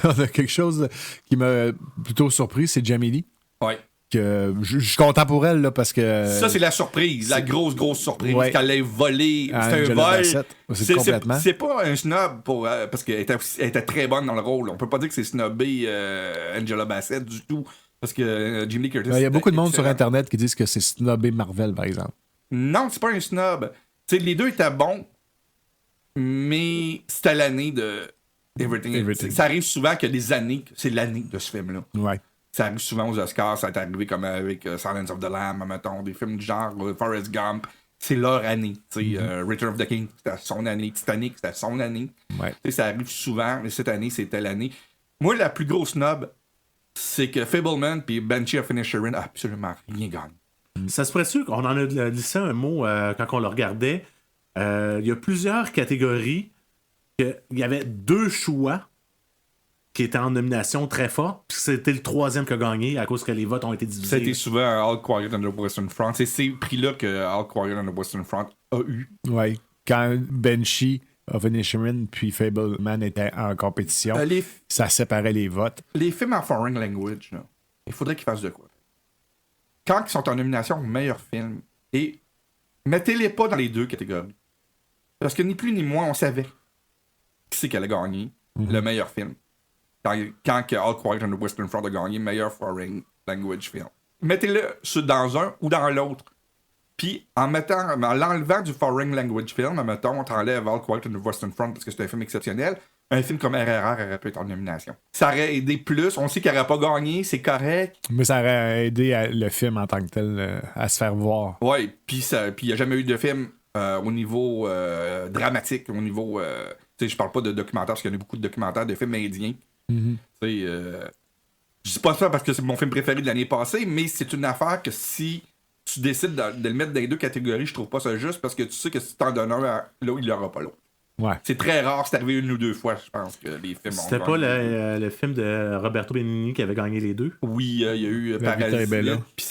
on a quelque chose qui m'a plutôt surpris, c'est Jamie Lee. Ouais. Que je suis content pour elle là, parce que. Ça, c'est la surprise, la grosse surprise. Ouais. Qu'elle ait volé. C'est un Angela vol. Bassett. C'est complètement. C'est pas un snob parce qu'elle était très bonne dans le rôle. On peut pas dire que c'est snobé Angela Bassett du tout. Parce que Jamie Lee Curtis. Il y a beaucoup de monde excellent. sur Internet qui disent que c'est snobé Marvel, par exemple. Non, c'est pas un snob. T'sais, les deux étaient bons, mais c'était l'année de Everything. Ça arrive souvent que des années, c'est l'année de ce film-là. Ouais. Ça arrive souvent aux Oscars, ça est arrivé comme avec Silence of the Lamb, mettons, des films du genre Forrest Gump. C'est leur année. Return of the King, c'était son année. Titanic, c'était son année. Ouais. Ça arrive souvent, mais cette année, c'était l'année. Moi, la plus grosse snob, c'est que Fableman et Banshee of Inisherin a absolument rien gagné. Ça se pourrait-tu qu'on en a glissé un mot quand on le regardait. Il y a plusieurs catégories. Il y avait 2 choix qui étaient en nomination très fort, puis c'était le 3e qui a gagné à cause que les votes ont été divisés. C'était souvent All Quiet on the Western Front. C'est ces prix-là que All Quiet on the Western Front a eu. Ouais. Quand Banshee of Inisherin puis Fableman étaient en compétition, ça séparait les votes. Les films en foreign language, là, il faudrait qu'ils fassent de quoi. Quand ils sont en nomination meilleur film, et mettez-les pas dans les 2 catégories. Parce que ni plus ni moins, on savait qui c'est qu'elle a gagné le meilleur film. Quand All Quiet on the Western Front a gagné meilleur foreign language film. Mettez-le dans un ou dans l'autre. Puis en l'enlevant du foreign language film, mettons, on t'enlève All Quiet on the Western Front parce que c'est un film exceptionnel, un film comme RRR aurait pu être en nomination. Ça aurait aidé plus. On sait qu'il n'aurait pas gagné, c'est correct. Mais ça aurait aidé le film en tant que tel à se faire voir. Ouais, puis il n'y a jamais eu de film au niveau dramatique, au niveau... tu sais, je parle pas de documentaires, parce qu'il y en a beaucoup de documentaires de films indiens. Tu sais, je dis pas ça parce que c'est mon film préféré de l'année passée, mais c'est une affaire que si tu décides de le mettre dans les 2 catégories, je trouve pas ça juste parce que tu sais que si t'en donnes un, là, il n'y aura pas l'autre. Ouais. C'est très rare, c'est arrivé 1 ou 2 fois, je pense, que les films ont C'était pas le film de Roberto Benigni qui avait gagné les 2? Oui, il y a eu Parasite, puis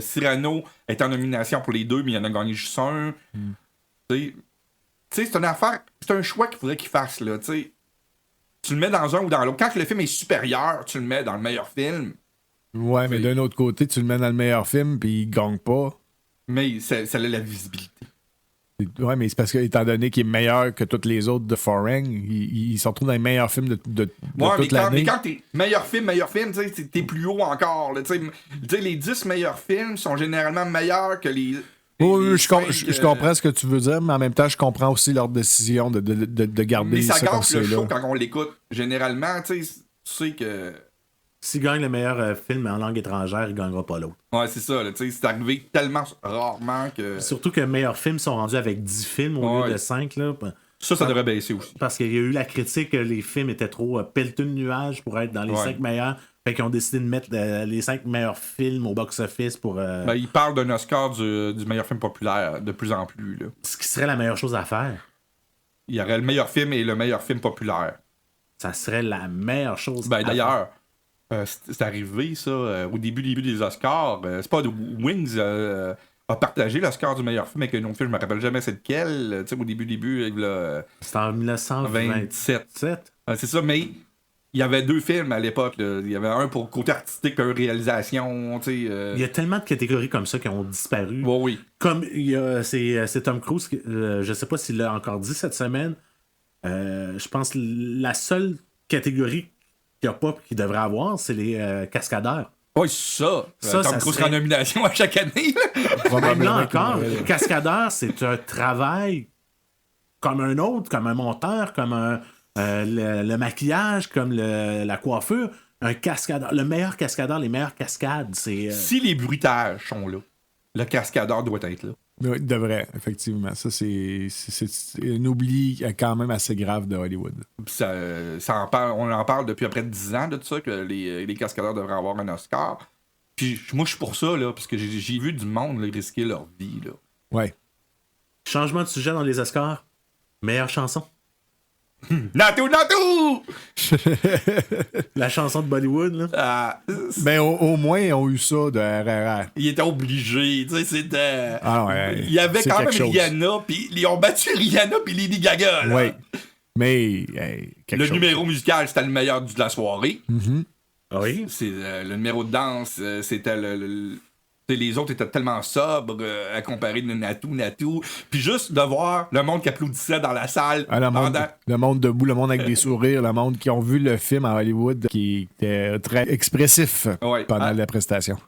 Cyrano est en nomination pour les 2, mais il en a gagné juste un. Tu sais, c'est une affaire, c'est un choix qu'il faudrait qu'il fasse, là, tu sais. Tu le mets dans un ou dans l'autre. Quand le film est supérieur, tu le mets dans le meilleur film. Ouais, mais d'un autre côté, tu le mets dans le meilleur film, puis il gagne pas. Mais ça a la visibilité. Ouais, mais c'est parce que, étant donné qu'il est meilleur que tous les autres de Foreign, il se retrouve dans les meilleurs films de toute l'année. Mais quand t'es meilleur film, t'es plus haut encore. Là, les 10 meilleurs films sont généralement meilleurs que les... Oui, je comprends ce que tu veux dire, mais en même temps, je comprends aussi leur décision de garder mais ça ça comme gâche le c'est show là. quand on l'écoute. Généralement, tu sais que... S'il gagne le meilleur film en langue étrangère, il gagnera pas l'autre. Ouais, c'est ça. C'est arrivé tellement rarement que... Surtout que meilleurs films sont rendus avec 10 films au lieu de 5. Là. Ça devrait baisser aussi. Parce qu'il y a eu la critique que les films étaient trop pelleteux de nuages pour être dans les 5 meilleurs. Fait qu'ils ont décidé de mettre les 5 meilleurs films au box-office pour... Ben, ils parlent d'un Oscar du meilleur film populaire de plus en plus. Là. Ce qui serait la meilleure chose à faire. Il y aurait le meilleur film et le meilleur film populaire. Ça serait la meilleure chose à d'ailleurs, c'est arrivé, ça, au début des Oscars. C'est pas Wings a partagé l'Oscar du meilleur film avec un autre film. Je me rappelle jamais c'est lequel. Au début. C'était en 1927. C'est ça, mais... Il y avait 2 films à l'époque. Là. Il y avait un pour côté artistique, un réalisation. Il y a tellement de catégories comme ça qui ont disparu. Oui. Comme c'est Tom Cruise, je sais pas s'il l'a encore dit cette semaine. Je pense que la seule catégorie qu'il n'y a pas et qu'il devrait avoir, c'est les cascadeurs. Oui, ça. Tom Cruise serait en nomination à chaque année. Même là encore, cascadeur, c'est un travail comme un autre, comme un monteur, comme le maquillage, comme la coiffure. Un cascadeur, le meilleur cascadeur, les meilleures cascades, c'est... Si les bruitages sont là, le cascadeur doit être là. Oui, il devrait, effectivement. Ça, c'est un oubli quand même assez grave de Hollywood. On en parle depuis près de 10 ans de ça, que les cascadeurs devraient avoir un Oscar. Puis moi, je suis pour ça, là, parce que j'ai vu du monde là, risquer leur vie. Là. Ouais. Changement de sujet dans les Oscars. Meilleure chanson. Natou! La chanson de Bollywood, là. Ben, au moins, ils ont eu ça de RRR. Il était obligé, tu sais, c'était... Ah ouais, il y avait quand même Rihanna, puis ils ont battu Rihanna puis Lady Gaga, là. Oui, mais... le numéro musical, c'était le meilleur de la soirée. Mm-hmm. Oui. C'est, le numéro de danse, c'était les autres étaient tellement sobres à comparer de Natou. Puis juste de voir le monde qui applaudissait dans la salle. Le monde debout, le monde avec des sourires, le monde qui ont vu le film à Hollywood qui était très expressif pendant la prestation.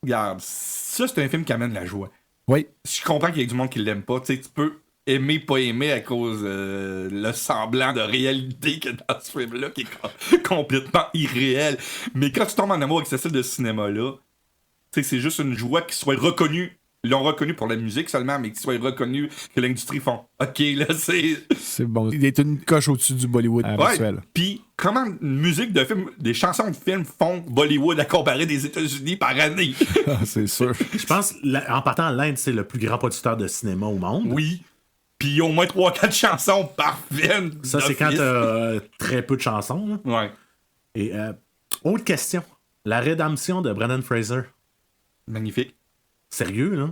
Regarde, ça c'est un film qui amène la joie. Oui. Je comprends qu'il y ait du monde qui l'aime pas. Tu sais, tu peux aimer, pas aimer à cause le semblant de réalité qu'il y a dans ce film-là, qui est complètement irréel. Mais quand tu tombes en amour avec ce style de cinéma-là, tu sais, c'est juste une joie qu'ils soient reconnus. Ils l'ont reconnu pour la musique seulement, mais qu'ils soient reconnus que l'industrie font. OK, là, c'est... C'est bon. Il est une coche au-dessus du Bollywood habituel. Puis, comment une musique de film, des chansons de film font Bollywood à comparer des États-Unis par année? C'est sûr. Je pense, en partant, l'Inde, c'est le plus grand producteur de cinéma au monde. Oui. Puis, il y a au moins 3-4 chansons par film. Ça, c'est quand t'as très peu de chansons. Là. Ouais. Et autre question. La rédemption de Brendan Fraser. Magnifique. Sérieux, là?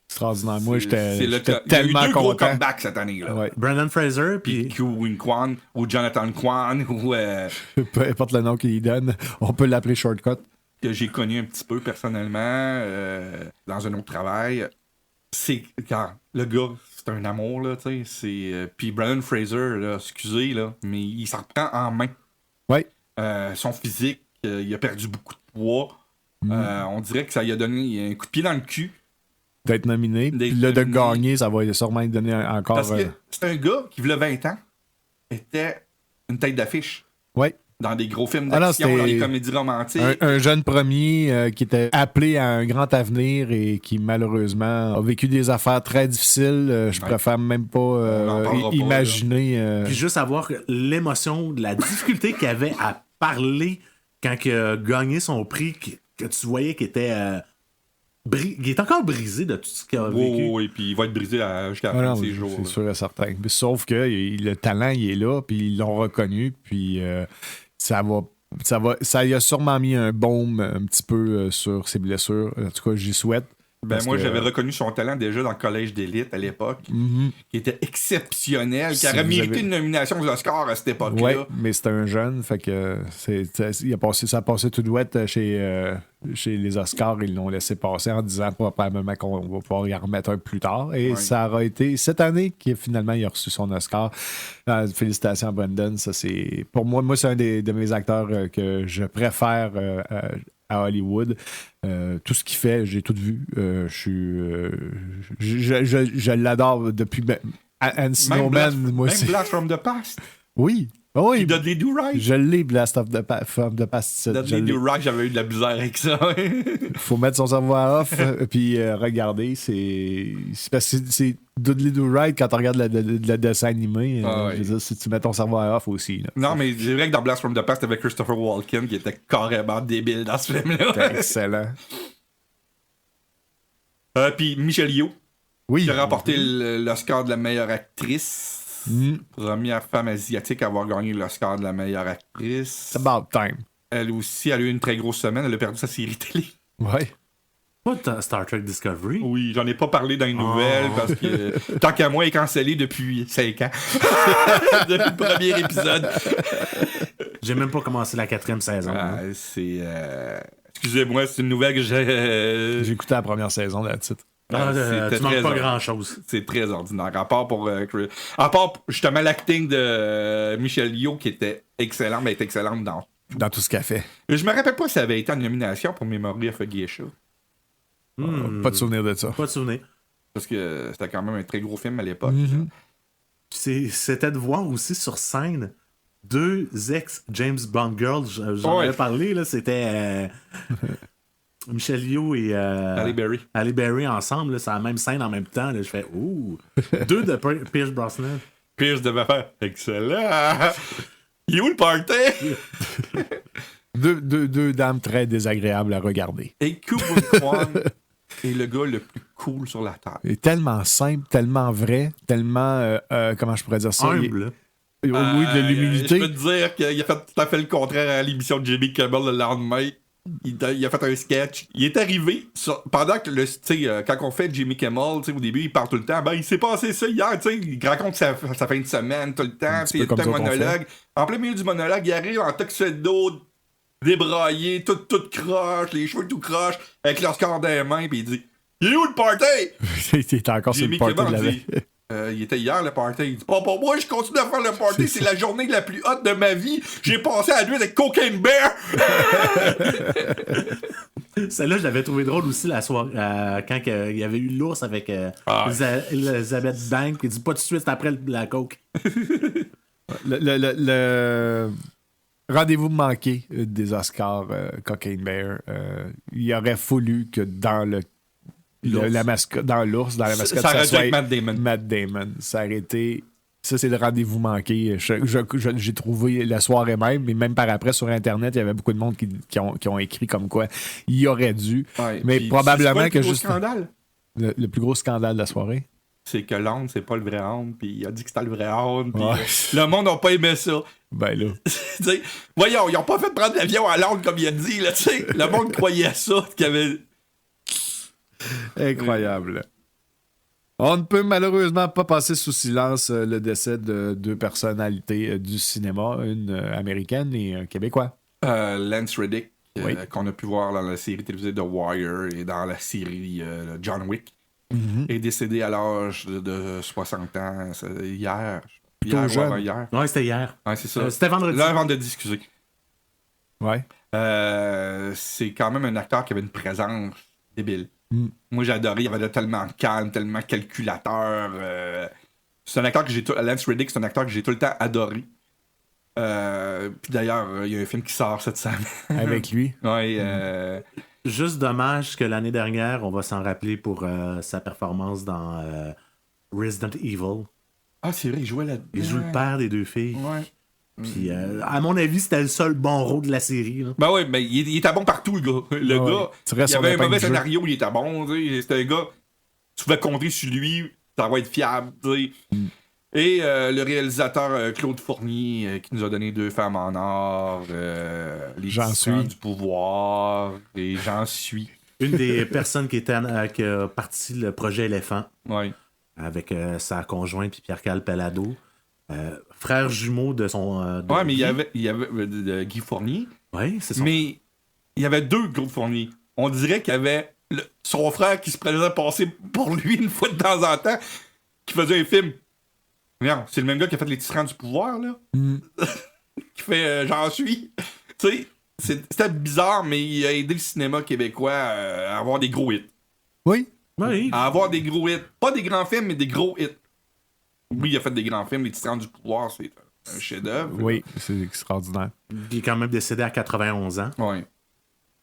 Extraordinaire. Moi, j'étais Il y a eu tellement deux gros content. comebacks cette année-là. Ouais. Brendan Fraser, puis... Wing Kwan, ou Jonathan Kwan, ou Peu importe le nom qu'il donne, on peut l'appeler Shortcut. que j'ai connu un petit peu personnellement dans un autre travail. C'est quand le gars, c'est un amour, là, tu sais. Puis Brendan Fraser, là, excusez, là, mais il s'en prend en main. Oui. Son physique, il a perdu beaucoup de poids. On dirait que ça lui a donné un coup de pied dans le cul. D'être nominé. Puis là, de gagner, ça va sûrement lui donner encore. Parce que c'est un gars qui, il y a 20 ans, était une tête d'affiche. Oui. Dans des gros films Ah non, d'action, c'était dans les comédies romantiques. Un jeune premier qui était appelé à un grand avenir et qui, malheureusement, a vécu des affaires très difficiles. Je préfère même pas imaginer. Puis juste avoir l'émotion, la difficulté qu'il avait à parler quand il a gagné son prix, que tu voyais qu'il était... il est encore brisé de tout ce qu'il a vécu. Oui, puis il va être brisé jusqu'à la fin de ses jours. C'est sûr et certain. Mais sauf que le talent, il est là, puis ils l'ont reconnu, puis ça y a sûrement mis un baume un petit peu sur ses blessures. En tout cas, j'y souhaite. Moi, j'avais reconnu son talent déjà dans le collège d'élite à l'époque, qui était exceptionnel, qui aurait mérité une nomination aux Oscars à cette époque-là. Oui, mais c'était un jeune, fait que ça a passé tout douette chez les Oscars. Ils l'ont laissé passer en disant probablement qu'on va pouvoir y remettre un plus tard. Et ça aura été cette année qu'il finalement il a reçu son Oscar. Félicitations à Brendan. Ça, c'est, pour moi, c'est un de mes acteurs que je préfère à Hollywood. Tout ce qu'il fait, j'ai tout vu. Je l'adore depuis Encino Man. Même Blast from the Past. Oui. Oh, oui. Dudley Do-Right. Je l'ai, Blast from the Past. Dudley Do-Right, j'avais eu de la misère avec ça. Faut mettre son cerveau à off puis regarder. C'est parce que c'est Dudley Do-Right quand tu regardes le dessin animé. Je veux dire, si tu mets ton cerveau à off aussi. Là. Non, mais c'est vrai que dans Blast from the Past, t'avais Christopher Walken qui était carrément débile dans ce film-là. C'était excellent. Puis Michelle Yeoh. Oui. Qui a remporté l'Oscar de la meilleure actrice. Première femme asiatique à avoir gagné l'Oscar de la meilleure actrice. It's about time. Elle aussi, elle a eu une très grosse semaine. Elle a perdu sa série télé. Ouais. Pas Star Trek Discovery. Oui, j'en ai pas parlé dans les nouvelles parce que tant qu'à moi, elle est cancellée depuis 5 ans. Depuis le premier épisode. J'ai même pas commencé la 4e saison. Excusez-moi, c'est une nouvelle que J'ai écouté la première saison de la titre. Tu manques pas grand-chose. C'est très ordinaire. À part justement l'acting de Michelle Yeoh qui était excellente, mais elle est excellente dans tout ce qu'elle fait. Je me rappelle pas si ça avait été en nomination pour Memory of a Geisha. Pas de souvenir de ça. Pas de souvenir. Parce que c'était quand même un très gros film à l'époque. C'était de voir aussi sur scène 2 ex-James Bond girls. J'en avais parlé, là. C'était Michelle Yeoh et Halle Berry ensemble. C'est la même scène en même temps. Là. Je fais ouh. 2 de Pierce Brosnan. Pierce devait faire excellent. Il est où le party? deux dames très désagréables à regarder. Et Kubrick Kwan est le gars le plus cool sur la terre. Il est tellement simple, tellement vrai, tellement comment je pourrais dire ça? Humble. Oui, de l'humilité. Je peux te dire qu'il a fait tout à fait le contraire à l'émission de Jimmy Kimmel le lendemain. Il a fait un sketch. Il est arrivé pendant que quand on fait Jimmy Kimmel, au début, il parle tout le temps. Ben, il s'est passé ça hier. Il raconte sa fin de semaine tout le temps. Il y a tout un monologue. En plein milieu du monologue, il arrive en tuxedo, débraillé, tout croche, les cheveux tout croche, avec leur score dans les mains, puis il dit « Il est où le party? » Il était encore sur le party de la veille. Il était hier le party. Il dit pas pour moi, je continue à faire le party. C'est la journée la plus haute de ma vie. J'ai passé la nuit avec Cocaine Bear. Celle-là, je l'avais trouvé drôle aussi la soirée, quand il y avait eu l'ours avec Elizabeth Banks, qui dit pas tout de suite, c'est après la coke. Le rendez-vous manqué des Oscars, Cocaine Bear, il aurait fallu que dans la mascotte, dans l'ours, dans la mascotte, ça aurait dû soit être Matt Damon. Matt Damon. Ça aurait été. Ça, c'est le rendez-vous manqué. J'ai trouvé la soirée même, mais même par après sur Internet, il y avait beaucoup de monde qui ont écrit comme quoi il y aurait dû. Ouais, mais puis probablement c'est quoi que le plus gros juste. scandale? Le plus gros scandale de la soirée. C'est que Londres, c'est pas le vrai Londres, puis il a dit que c'était le vrai Londres, puis Ouais. le monde n'a pas aimé ça. Ben là. T'sais, voyons, ils ont pas fait prendre l'avion à Londres comme il a dit, là, t'sais. Le monde croyait ça, qu'il y avait... Incroyable. On ne peut malheureusement pas passer sous silence le décès de deux personnalités du cinéma, une américaine et un Québécois. Lance Reddick, Oui. qu'on a pu voir dans la série télévisée The Wire et dans la série John Wick, est décédé à l'âge de 60 ans hier. Hier, jeune. ouais, hier. Ouais, c'était hier. Ouais, c'est ça. C'était vendredi. Là, vendredi, excusez. Ouais. C'est quand même un acteur qui avait une présence débile. Moi, j'ai adoré. Il avait l'air tellement calme, tellement calculateur. C'est un acteur que Lance Reddick, c'est un acteur que j'ai tout le temps adoré. Puis d'ailleurs, il y a un film qui sort cette semaine. Avec lui. Ouais, Juste dommage que l'année dernière, on va s'en rappeler pour sa performance dans Resident Evil. Ah, c'est vrai, il jouait là. Il joue le père des deux filles. Ouais. Puis, à mon avis, c'était le seul bon rôle de la série. Là. Ben ouais, mais il était bon partout, le gars. Le Ouais. gars, Tu restes il sur avait un l'épingle mauvais du jeu. scénario, il était bon. C'était un gars, tu pouvais compter sur lui, ça va être fiable. T'sais. Et le réalisateur Claude Fournier, qui nous a donné 2 femmes en or, les J'en Titans suis. du pouvoir, et j'en suis. Une des personnes qui a parti le projet Éléphant Ouais. avec sa conjointe puis Pierre-Carl Pellado. Frère jumeau de son. Ouais, mais il Guy. y avait Guy Fournier, Oui, c'est son. mais il y avait 2 Claude Fournier. On dirait qu'il y avait son frère qui se prenait passer pour lui une fois de temps en temps, qui faisait un film. Regarde, c'est le même gars qui a fait Les Titans du pouvoir, là. Qui fait J'en suis. Tu sais, c'était bizarre, mais il a aidé le cinéma québécois à avoir des gros hits. Oui. Oui. À avoir des gros hits. Pas des grands films, mais des gros hits. Oui, il a fait des grands films. Les Titans du pouvoir, c'est un chef-d'œuvre. Oui, c'est extraordinaire. Il est quand même décédé à 91 ans. Ouais.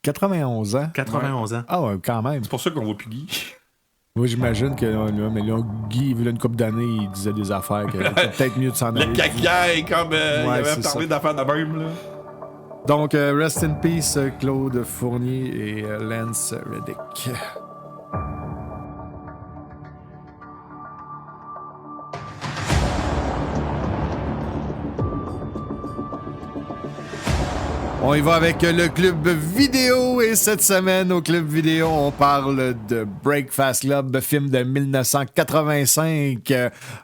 91 ans. 91 ans. Ah ouais, quand même. C'est pour ça qu'on voit plus Guy. Moi, j'imagine que mais là, Guy, il une couple d'années, il disait des affaires que c'était peut-être mieux de s'en aller. Le caca est comme. il avait c'est parlé ça. d'affaires de même, là. Donc, rest in peace, Claude Fournier et Lance Reddick. On y va avec le club vidéo et cette semaine au club vidéo, on parle de Breakfast Club, film de 1985,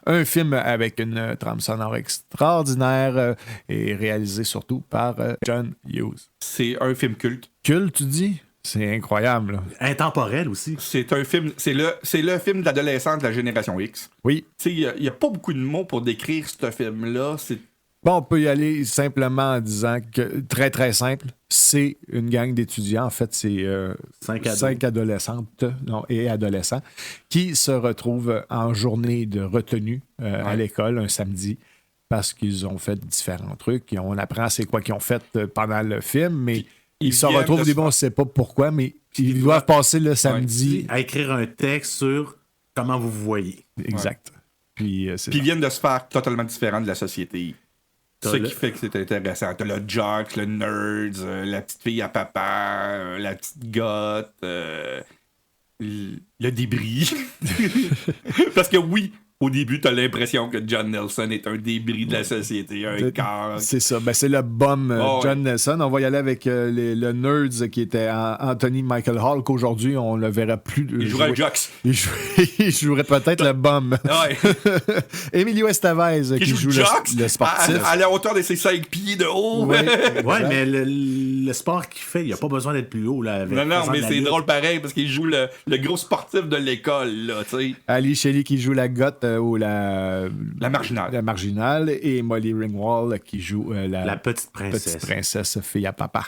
un film avec une trame sonore extraordinaire et réalisé surtout par John Hughes. C'est un film culte. Culte, tu dis? C'est incroyable, là. Intemporel aussi. C'est un film. C'est le film de l'adolescent de la génération X. Oui. Tu sais, il n'y a pas beaucoup de mots pour décrire ce film-là. C'est Bon, on peut y aller simplement en disant que, très très simple, c'est une gang d'étudiants, en fait, c'est 5 adolescentes et adolescents qui se retrouvent en journée de retenue à l'école un samedi parce qu'ils ont fait différents trucs. Et on apprend c'est quoi qu'ils ont fait pendant le film, mais ils se retrouvent au début, on ne sait pas pourquoi, mais ils doivent passer le samedi. À écrire un texte sur comment vous vous voyez. Exact. Puis, Puis ils viennent de se faire totalement différents de la société. T'as Ce le- qui fait que c'est intéressant. T'as le jock, le nerd, la petite fille à papa, la petite gotte, le débris. Parce que oui, au début, t'as l'impression que John Nelson est un débris de la société, un corps. C'est ça. Ben, c'est le bum John Nelson. On va y aller avec le Nerds qui était Anthony Michael Hall, qu'aujourd'hui, on ne le verra plus. Il jouera le Jocks. Il jouerait peut-être le bum. Ouais. Emilio Estevez qui joue Jocks le sportif. à la hauteur de ses 5 pieds de haut. Ouais. Ouais, mais le sport qu'il fait, il n'y a pas besoin d'être plus haut. Là, avec, Non, faisant mais de la c'est lutte. drôle pareil parce qu'il joue le gros sportif de l'école, là, tu sais. Ali Shelley qui joue la gotte ou la marginale. La marginale. Et Molly Ringwald qui joue La petite princesse. petite princesse fille à papa.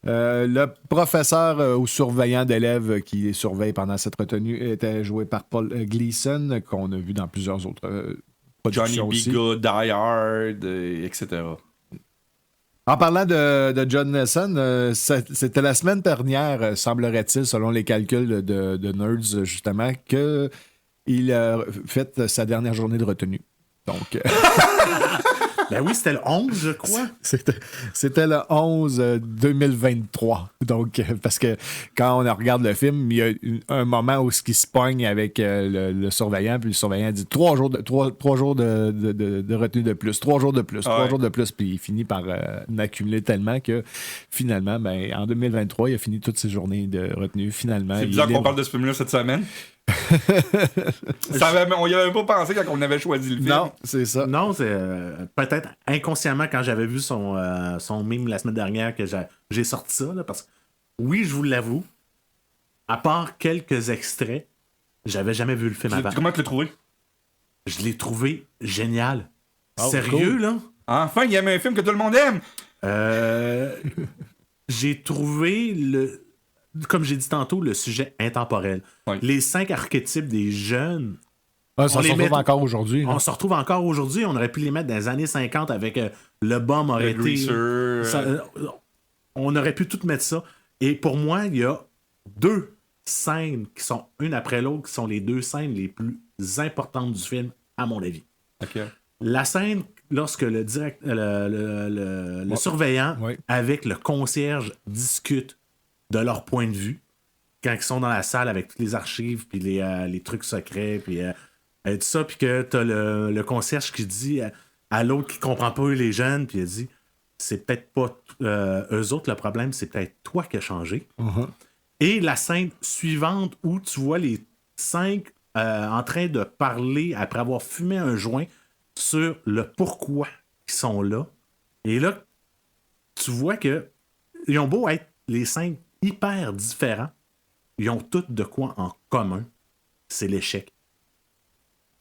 Le professeur ou surveillant d'élèves qui les surveille pendant cette retenue était joué par Paul Gleason, qu'on a vu dans plusieurs autres productions Johnny aussi. B. Good, Die Hard, etc. En parlant de John Nelson, c'était la semaine dernière, semblerait-il, selon les calculs de Nerds, justement, qu'il a fait sa dernière journée de retenue. Donc... Ben oui, c'était le 11, je crois. C'était le 11 2023. Donc, parce que quand on regarde le film, il y a un moment où ce qui se pogne avec le surveillant, puis le surveillant dit 3 jours de retenue de plus, 3 jours de plus, 3 jours de plus, puis il finit par accumuler tellement que finalement, ben, en 2023, il a fini toutes ses journées de retenue. Finalement, c'est bizarre qu'on parle de ce film-là cette semaine. On y avait pas pensé quand on avait choisi le film. Non, c'est ça. Non, c'est peut-être inconsciemment quand j'avais vu son meme la semaine dernière que j'ai sorti ça, là, parce que oui, je vous l'avoue, à part quelques extraits, j'avais jamais vu le film avant. Comment tu l'as trouvé? Je l'ai trouvé génial. Oh, Sérieux, cool. là? Enfin, il y a un film que tout le monde aime! J'ai trouvé comme j'ai dit tantôt, le sujet intemporel. Oui. Les 5 archétypes des jeunes. Ça se retrouve encore aujourd'hui. On se retrouve encore aujourd'hui. On aurait pu les mettre dans les années 50 avec le bum aurait été. Greaser. On aurait pu tout mettre ça. Et pour moi, il y a 2 scènes qui sont une après l'autre, qui sont les 2 scènes les plus importantes du film, à mon avis. Okay. La scène, lorsque le surveillant avec le concierge discutent de leur point de vue, quand ils sont dans la salle avec toutes les archives, puis les trucs secrets, puis tout ça, puis que t'as le concierge qui dit à l'autre qui comprend pas les jeunes, puis il dit c'est peut-être pas eux autres le problème, c'est peut-être toi qui as changé. Uh-huh. Et la scène suivante où tu vois les 5 en train de parler après avoir fumé un joint sur le pourquoi ils sont là. Et là, tu vois que ils ont beau être les 5 hyper différents, ils ont tous de quoi en commun, c'est l'échec.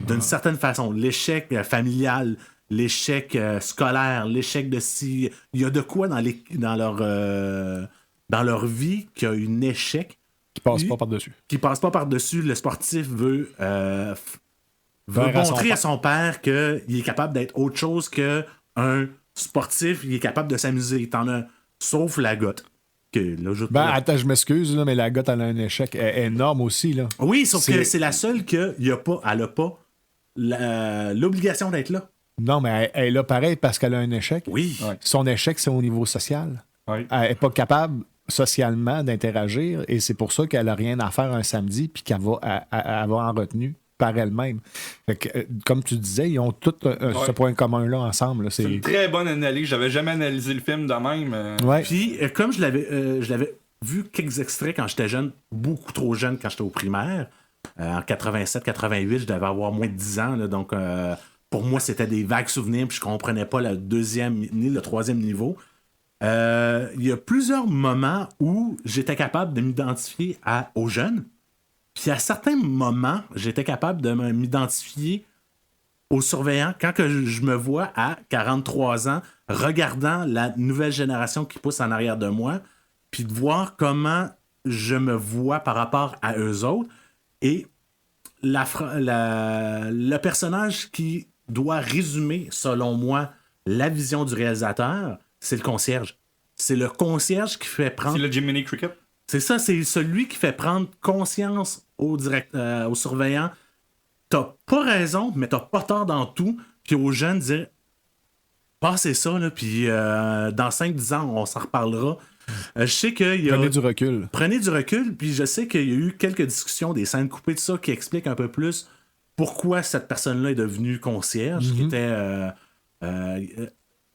D'une certaine façon, l'échec familial, l'échec scolaire, l'échec de si... Il y a de quoi dans leur vie qui a un échec. Qui passe pas par-dessus. Qui passe pas par-dessus. Le sportif veut montrer à son père qu'il est capable d'être autre chose qu'un sportif, il est capable de s'amuser. T'en as, sauf la gotte. Attends, je m'excuse, là, mais la gotte, elle a un échec énorme aussi. Là. Oui, sauf que c'est la seule qu'elle n'a pas l'obligation d'être là. Non, mais elle est là pareil parce qu'elle a un échec. Oui. Ouais. Son échec, c'est au niveau social. Oui. Elle n'est pas capable socialement d'interagir et c'est pour ça qu'elle n'a rien à faire un samedi puis qu'elle va en retenue par elle-même. Fait que, comme tu disais, ils ont tous ce point commun-là ensemble. Là. C'est une très bonne analyse. J'avais jamais analysé le film de même. Ouais. Puis, comme je l'avais vu quelques extraits quand j'étais jeune, beaucoup trop jeune quand j'étais au primaire, en 87-88, je devais avoir moins de 10 ans. Là, donc, pour moi, c'était des vagues souvenirs puis je comprenais pas le 2e ni le 3e niveau. Il y a plusieurs moments où j'étais capable de m'identifier aux jeunes. Puis à certains moments, j'étais capable de m'identifier aux surveillants quand que je me vois à 43 ans regardant la nouvelle génération qui pousse en arrière de moi, puis de voir comment je me vois par rapport à eux autres. Et le personnage qui doit résumer, selon moi, la vision du réalisateur, c'est le concierge. C'est le concierge qui fait prendre... C'est le Jiminy Cricket? C'est ça, c'est celui qui fait prendre conscience au surveillant. T'as pas raison, mais t'as pas tort dans tout. Puis aux jeunes, dire passez ça, là, puis dans 5-10 ans, on s'en reparlera. Je sais qu'il y a... Prenez du recul. Prenez du recul, puis je sais qu'il y a eu quelques discussions, des scènes coupées de ça, qui expliquent un peu plus pourquoi cette personne-là est devenue concierge, qui était...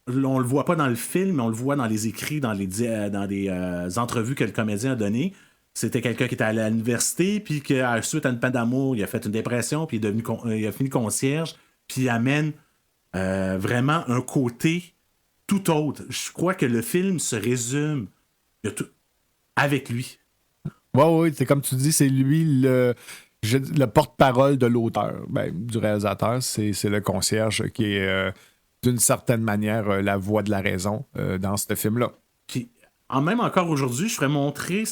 on le voit pas dans le film, mais on le voit dans les écrits, dans des entrevues que le comédien a données. C'était quelqu'un qui était allé à l'université, puis qu'à suite à une peine d'amour, il a fait une dépression, puis il a fini concierge, puis il amène vraiment un côté tout autre. Je crois que le film se résume avec lui. Oui, c'est comme tu dis, c'est lui le porte-parole de l'auteur, du réalisateur. C'est le concierge qui est... d'une certaine manière, la voix de la raison dans ce film-là. Puis, même encore aujourd'hui, je montrerais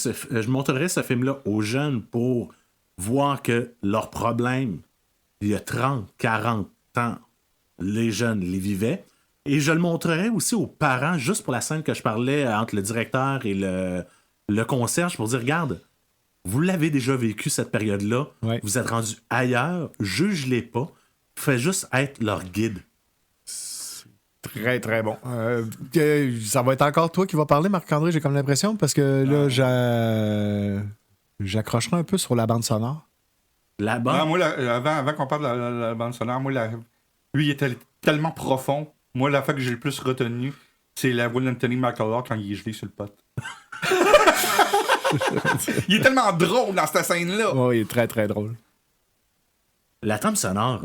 ce film-là aux jeunes pour voir que leurs problèmes, il y a 30, 40 ans, les jeunes les vivaient. Et je le montrerais aussi aux parents, juste pour la scène que je parlais entre le directeur et le concierge, pour dire, regarde, vous l'avez déjà vécu cette période-là, Ouais. vous êtes rendu ailleurs, juge-les pas, fais juste être leur guide. Très, très bon. Ça va être encore toi qui vas parler, Marc-André, j'ai comme l'impression, parce que là, j'accrocherai un peu sur la bande sonore. Là-bas, Non, moi, avant qu'on parle de la bande sonore, moi, lui, il était tellement profond. Moi, la fois que j'ai le plus retenu, c'est la voix d'Anthony McCullough quand il est gelé sur le pot. Il est tellement drôle dans cette scène-là. Oui, il est très, très drôle. la trame sonore,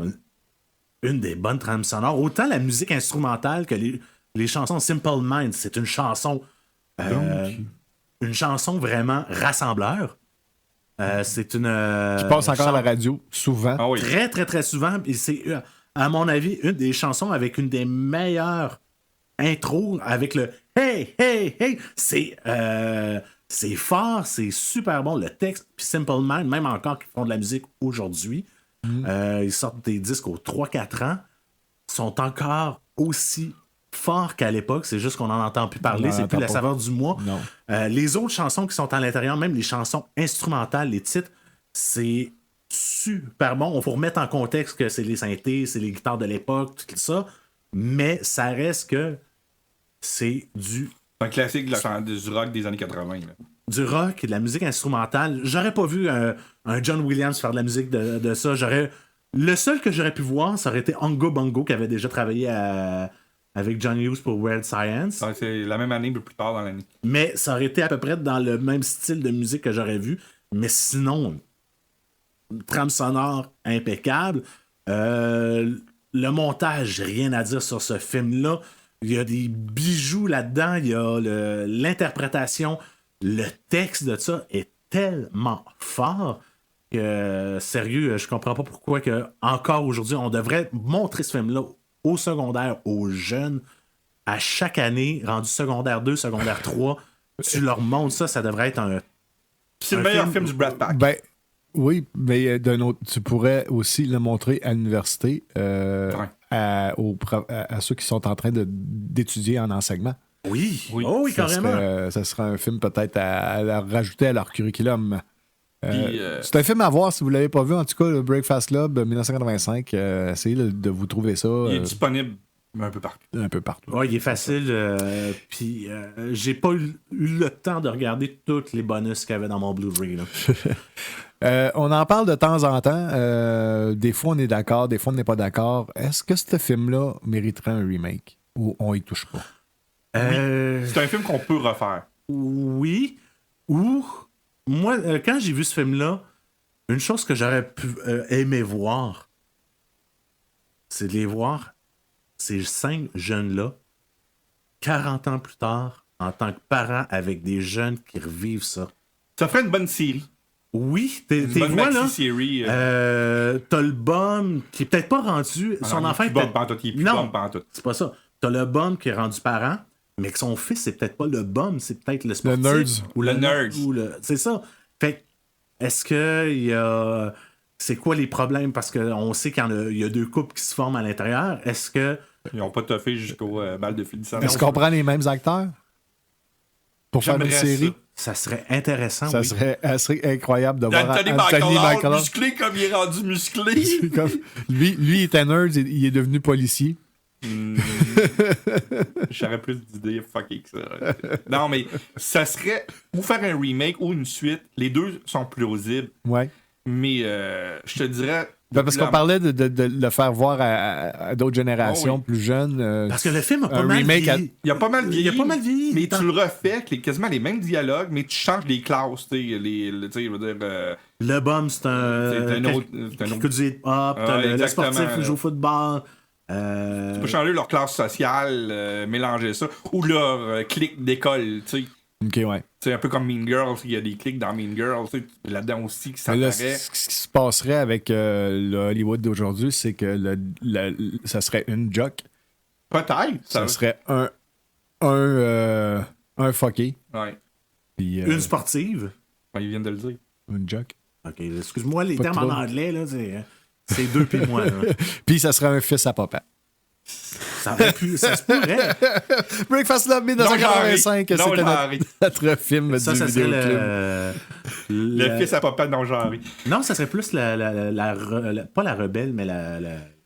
une des bonnes trames sonores, autant la musique instrumentale que les chansons Simple Minds, c'est une chanson vraiment rassembleur. C'est une Qui passe encore à la radio, souvent. Ah oui. très très très souvent, et c'est à mon avis une des chansons avec une des meilleures intros, avec le hey hey hey, c'est fort, c'est super bon, le texte. Puis Simple Minds, même encore qui font de la musique aujourd'hui, ils sortent des disques aux 3-4 ans, sont encore aussi forts qu'à l'époque. C'est juste qu'on n'en entend plus parler, c'est plus la saveur du mois. Non. Les autres chansons qui sont à l'intérieur, même les chansons instrumentales, les titres, c'est super bon. On faut remettre en contexte que c'est les synthés, c'est les guitares de l'époque, tout ça, mais ça reste que c'est C'est un classique du rock des années 80. Là. du rock et de la musique instrumentale. J'aurais pas vu un John Williams faire de la musique de ça. Le seul que j'aurais pu voir, ça aurait été Ongo Bongo, qui avait déjà travaillé avec John Hughes pour Weird Science. Ouais, c'est la même année, mais plus tard dans l'année. Mais ça aurait été à peu près dans le même style de musique que j'aurais vu. Mais sinon, trame sonore impeccable. Le montage, j'ai rien à dire sur ce film-là. Il y a des bijoux là-dedans. Il y a l'interprétation. Le texte de ça est tellement fort que, sérieux, je comprends pas pourquoi que encore aujourd'hui, on devrait montrer ce film-là au secondaire, aux jeunes, à chaque année, rendu secondaire 2, secondaire 3, tu leur montres ça, ça devrait être un... C'est le meilleur film du Brad Pack. Ben, oui, mais d'un autre, tu pourrais aussi le montrer à l'université à ceux qui sont en train d'étudier en enseignement. Oui, Oui. oh oui, Ça carrément. serait un film peut-être à rajouter à leur curriculum. Puis, C'est un film à voir si vous ne l'avez pas vu. En tout cas, le Breakfast Club 1985. Essayez de vous trouver ça il est disponible un peu partout. un peu partout. Ouais, il est facile. Puis j'ai pas eu le temps de regarder tous les bonus qu'il y avait dans mon Blu-ray. Là. On en parle de temps en temps. Des fois, on est d'accord, des fois, on n'est pas d'accord. Est-ce que ce film-là mériterait un remake ou on y touche pas? C'est un film qu'on peut refaire. Oui. Ou, moi, quand j'ai vu ce film-là, une chose que j'aurais pu aimer voir, c'est de les voir, ces 5 jeunes-là, 40 ans plus tard, en tant que parents avec des jeunes qui revivent ça. Ça ferait une bonne série. Oui, Une t'es bonne vois, là. maxi-série. T'as le bum qui est peut-être pas rendu. Son enfant est peut-être. Non, c'est pas ça. T'as le bum qui est rendu parent, mais que son fils, c'est peut-être pas le bum, c'est peut-être le sportif. Le nerd. Ou Le nerd. C'est ça. Fait que, est-ce que il y a. C'est quoi les problèmes? Parce qu'on sait qu'il y a 2 couples qui se forment à l'intérieur. Est-ce que. Ils n'ont pas toffé jusqu'au bal de finissant. Est-ce qu'on prend les mêmes acteurs pour faire une J'aimerais série? Ça serait intéressant. Ça oui. serait assez incroyable de voir Anthony Anthony McCullough, McCullough. musclé comme il est rendu musclé. Lui, il était nerd, il est devenu policier. J'aurais plus d'idées fuckées que ça. Non, mais ça serait ou faire un remake ou une suite. Les deux sont plausibles. Ouais. Mais je te dirais. Ben, parce qu'on parlait de le faire voir à d'autres générations Oh oui. plus jeunes. Parce que le film a pas un mal remake vieilli. Il a pas mal vieilli. Il a pas mal vieilli. Mais tu le refais avec quasiment les mêmes dialogues, mais tu changes les classes. Tu sais, je veux dire. Le bum, c'est un. C'est un autre- c'est un qui autre- écoute du hip-hop. Ah, T'as le exactement, sportif qui là. joue au football. Tu peux changer leur classe sociale, mélanger ça. Ou leur clique d'école. Tu sais. OK, ouais. C'est un peu comme Mean Girls, il y a des clics dans Mean Girls, tu sais, là-dedans aussi qui Mais là, s'apparaît. ce qui se passerait avec le Hollywood d'aujourd'hui, c'est que ça serait une joke. Peut-être. Ça serait un un fucké. Ouais. Puis, Une sportive. Ouais, ils viennent de le dire. une joke. OK, excuse-moi, les Pas de termes en trouble. anglais, là, c'est deux puis moi. Là. Puis ça serait un fils à papa. Ça aurait pu, ça se pourrait. Breakfast Club 1985, Non, c'était genré. notre film Ça du serait vidéoclub. Le fils à papa non genré. Non, ça serait plus pas la rebelle, mais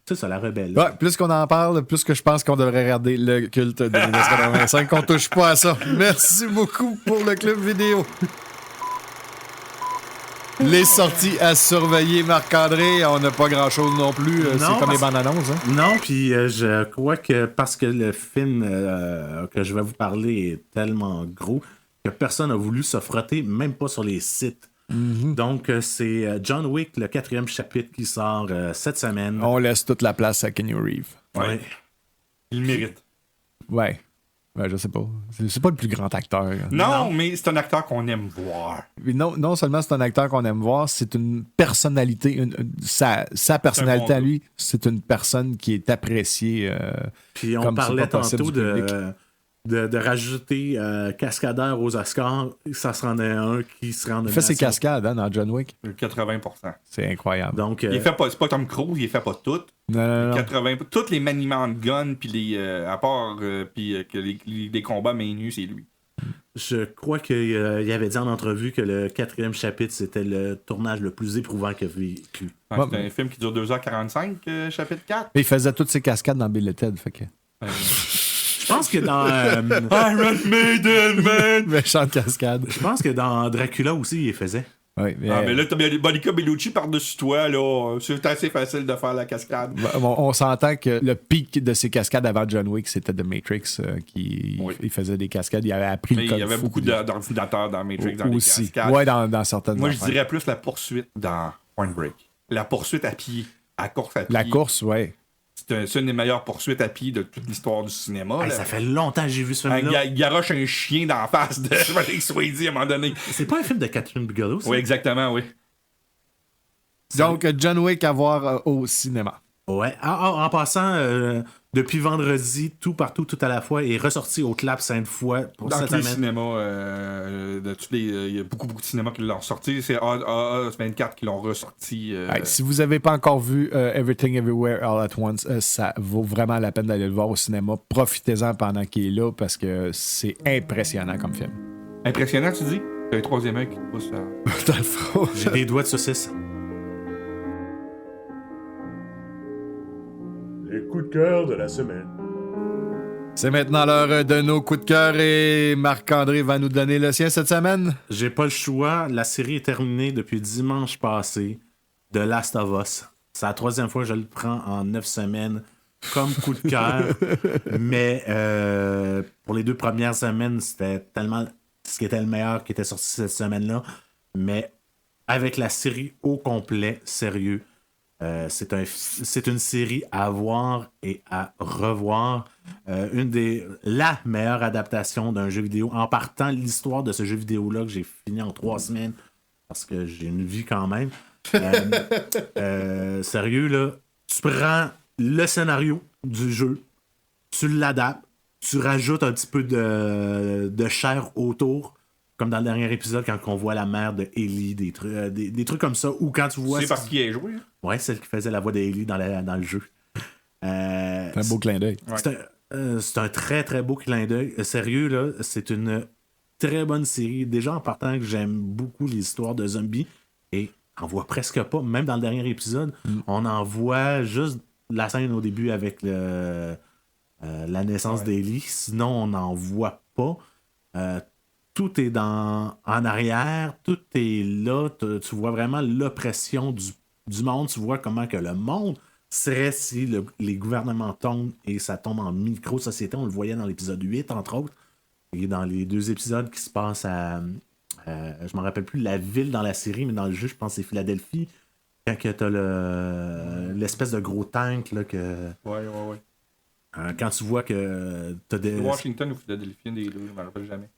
c'est ça, la rebelle. Ouais, plus qu'on en parle, plus que je pense qu'on devrait regarder le culte de 1985, qu'on touche pas à ça. Merci beaucoup pour le club vidéo. Les sorties à surveiller, Marc-André, on n'a pas grand-chose non plus. C'est comme les bandes annonces. Hein? Non, puis je crois que parce que le film que je vais vous parler est tellement gros que personne n'a voulu se frotter, même pas sur les sites. Donc, c'est John Wick, le 4e chapitre qui sort cette semaine. On laisse toute la place à Keanu Reeves. Ouais. Il le mérite. Ouais. Ouais, je sais pas. C'est pas le plus grand acteur. Non, mais c'est un acteur qu'on aime voir. Non seulement c'est un acteur qu'on aime voir, c'est une personnalité. Sa personnalité à lui, c'est une personne qui est appréciée. Puis on comme parlait c'est pas possible tantôt du public. de rajouter cascadeur aux Oscars. Ça se rendait un qui se rend Il fait ses cascades hein, dans John Wick. 80%. C'est incroyable. Donc, Il fait pas, c'est pas Tom Cruise, il fait pas tout. Non. 80, tous les maniements de gun, puis les, à part puis, que les combats main nue, c'est lui. je crois qu'il avait dit en entrevue que le 4e chapitre, c'était le tournage le plus éprouvant qu'il a vécu. Ouais, c'est un film qui dure 2h45, chapitre 4. Il faisait toutes ses cascades dans Bill et Ted. Fait que... Je pense que dans Iron Maiden, man! Méchante cascade. je pense que dans Dracula aussi, il les faisait. Oui, mais, Ah, mais là, t'as Monica Bellucci par-dessus toi, là. C'est assez facile de faire la cascade. on s'entend que le pic de ses cascades avant John Wick, c'était The Matrix. Il faisait des cascades. Il avait appris Mais le il code y avait fou, beaucoup puis- d'ordinateurs dans Matrix, dans les aussi. cascades. Ouais, dans certaines Moi, je affaires. dirais plus la poursuite dans Point Break. La poursuite à pied, à course à pied. La course, ouais. C'est une des meilleures poursuites à pied de toute l'histoire du cinéma. Hey, là. ça fait longtemps que j'ai vu ce film-là. Il garoche un chien d'en face de Patrick Swayze à un moment donné. C'est pas un film de Catherine Bigelow, ça? Oui, exactement, oui. Donc, John Wick à voir au cinéma. Ouais. En passant, depuis vendredi, tout partout, tout à la fois, est ressorti au clap 5 fois pour Dans cette tous les semaine. cinémas, il y a beaucoup de cinémas qui l'ont sorti. C'est A24 qui l'ont ressorti. Hey, si vous n'avez pas encore vu Everything Everywhere All at Once, ça vaut vraiment la peine d'aller le voir au cinéma. Profitez-en pendant qu'il est là parce que c'est impressionnant comme film. Impressionnant, tu dis? T'as un troisième œil qui te pousse à... Dans le fond. J'ai des doigts de saucisse. Les coups de cœur de la semaine. C'est maintenant l'heure de nos coups de cœur et Marc-André va nous donner le sien cette semaine. J'ai pas le choix. La série est terminée depuis dimanche passé. The Last of Us. C'est la 3e fois que je le prends en 9 semaines comme coup de cœur. Mais pour les 2 premières semaines, c'était tellement ce qui était le meilleur qui était sorti cette semaine-là. Mais avec la série au complet, sérieux, c'est une série à voir et à revoir. La meilleure adaptation d'un jeu vidéo. En partant l'histoire de ce jeu vidéo-là que j'ai fini en 3 semaines, parce que j'ai une vie quand même. Sérieux, là, tu prends le scénario du jeu, tu l'adaptes, tu rajoutes un petit peu de chair autour, comme dans le dernier épisode quand on voit la mère de Ellie, des trucs comme ça, ou quand tu vois... C'est parce qu'il est joué. Hein? Ouais, celle qui faisait la voix d'Ellie dans le jeu. C'est un beau clin d'œil. Ouais. C'est un très très beau clin d'œil. Sérieux, là, c'est une très bonne série. Déjà en partant que j'aime beaucoup les histoires de zombies, et on voit presque pas, même dans le dernier épisode, on en voit juste la scène au début avec la naissance d'Ellie. Sinon, on n'en voit pas. Tout est en arrière, tout est là. Tu vois vraiment l'oppression du monde. Tu vois comment que le monde serait si les gouvernements tombent et ça tombe en micro-société. On le voyait dans l'épisode 8, entre autres. Et dans les 2 épisodes qui se passent à... je me rappelle plus la ville dans la série, mais dans le jeu, je pense que c'est Philadelphie. Quand que t'as l'espèce de gros tank là, que... Ouais. Quand tu vois que t'as des... Washington ou Philadelphie, des deux, je me rappelle jamais.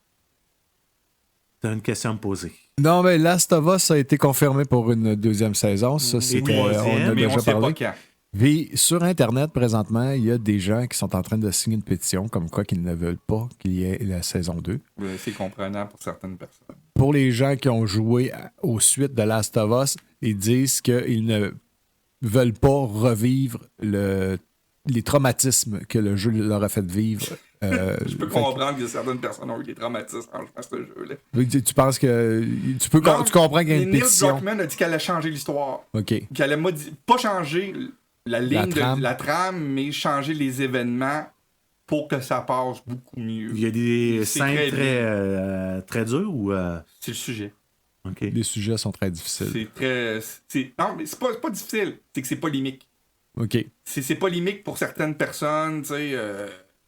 T'as une question à me poser. Non, mais Last of Us a été confirmé pour une 2e saison. Ça, c'était, on a Mais déjà on sait parlé. pas quand. Puis, sur Internet, présentement, il y a des gens qui sont en train de signer une pétition comme quoi qu'ils ne veulent pas qu'il y ait la saison 2. C'est comprenant pour certaines personnes. Pour les gens qui ont joué aux suites de Last of Us, ils disent qu'ils ne veulent pas revivre les traumatismes que le jeu leur a fait vivre. Je peux comprendre que certaines personnes ont eu des traumatismes en jouant à ce jeu-là. Tu penses que... Tu comprends qu'il y a une Neil pétition. Druckmann a dit qu'elle allait changer l'histoire. OK. Qu'elle allait pas changer la ligne trame. de la trame, mais changer les événements pour que ça passe beaucoup mieux. Il y a des C'est scènes très très dures ou. C'est le sujet. OK. Les sujets sont très difficiles. C'est très... Non, mais c'est pas difficile. C'est que c'est polémique. OK. C'est polémique pour certaines personnes, tu sais...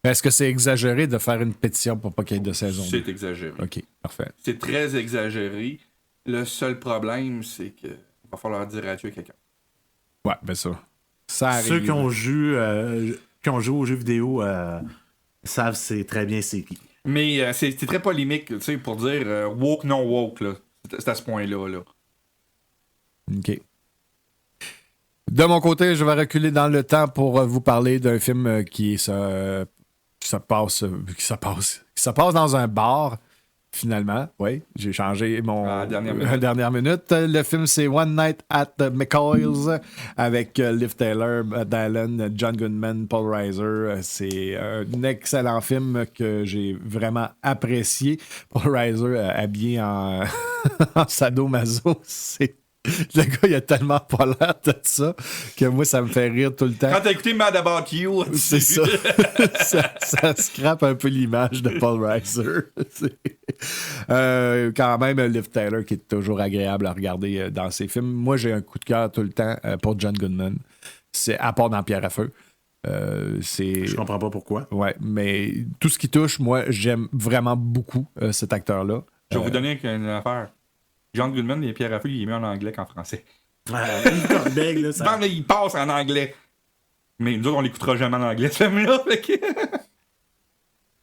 Est-ce que c'est exagéré de faire une pétition pour pas qu'il y ait de saison 2? C'est exagéré. OK, parfait. C'est très exagéré. Le seul problème, c'est que va falloir dire adieu à quelqu'un. Ouais, ben ça. Ça arrive. Ceux qui ont joué aux jeux vidéo savent c'est très bien c'est qui. Mais c'est très polémique, tu sais, pour dire woke, non woke, là. C'est à ce point-là, là. OK. De mon côté, je vais reculer dans le temps pour vous parler d'un film qui se passe dans un bar, finalement. Oui, j'ai changé mon dernière minute. Le film, c'est One Night at McCoy's avec Liv Taylor, Matt Dillon, John Goodman, Paul Reiser. C'est un excellent film que j'ai vraiment apprécié. Paul Reiser habillé en sadomaso, le gars, il a tellement pas l'air de ça que moi, ça me fait rire tout le temps. Quand t'as écouté Mad About You, c'est ça. ça scrape un peu l'image de Paul Reiser. Quand même, Liv Taylor qui est toujours agréable à regarder dans ses films. Moi, j'ai un coup de cœur tout le temps pour John Goodman. C'est à part dans Pierre à feu. Je comprends pas pourquoi. Ouais, mais tout ce qui touche, moi, j'aime vraiment beaucoup cet acteur-là. Je vais vous donner une affaire. John Goodman et Pierre à feu, il est mieux en anglais qu'en français. Beg, là, ça... Là, il passe en anglais. Mais nous autres, on l'écoutera jamais en anglais, ce film-là.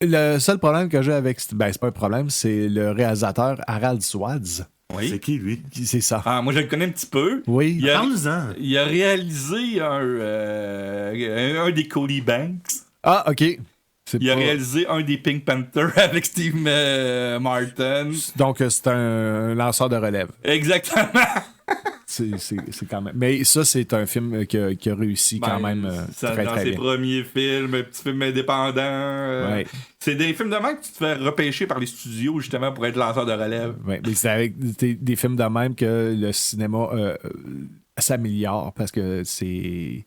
Le seul problème que j'ai avec... Ben, c'est pas un problème, c'est le réalisateur Harald Swadz. Oui. C'est qui, lui? C'est ça. Ah, moi, je le connais un petit peu. Oui. Parle-nous-en. Il a réalisé un des Cody Banks. Ah, OK. Il a réalisé un des Pink Panther avec Steve Martin. Donc, c'est un lanceur de relève. Exactement. C'est quand même... Mais ça, c'est un film qui a réussi quand même très, dans très ses bien. premiers films, un petit film indépendant. Ouais. C'est des films de même que tu te fais repêcher par les studios justement pour être lanceur de relève. Oui, mais c'est avec des films de même que le cinéma s'améliore parce que c'est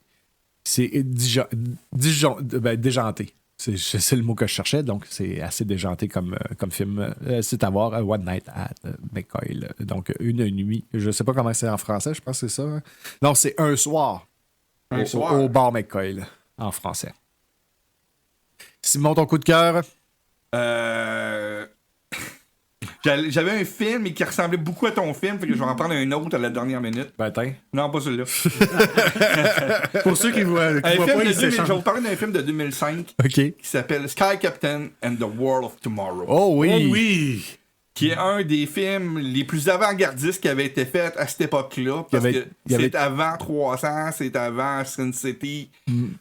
déjanté. C'est le mot que je cherchais, donc c'est assez déjanté comme film. C'est à voir One Night at McCoy. Donc, une nuit. Je sais pas comment c'est en français, je pense que c'est ça. Hein? Non, c'est un soir. Au bar McCoy, là, en français. Simon, ton coup de cœur? J'avais un film qui ressemblait beaucoup à ton film, fait que je vais en prendre un autre à la dernière minute. Ben, tiens. Non, pas celui-là. Pour ceux qui voient pas, je vais vous parler d'un film de 2005 OK. qui s'appelle Sky Captain and the World of Tomorrow. Oh oui! Oh oui! Qui est un des films les plus avant-gardistes qui avait été fait à cette époque-là. Parce que c'est avant 300, c'est avant Sin City,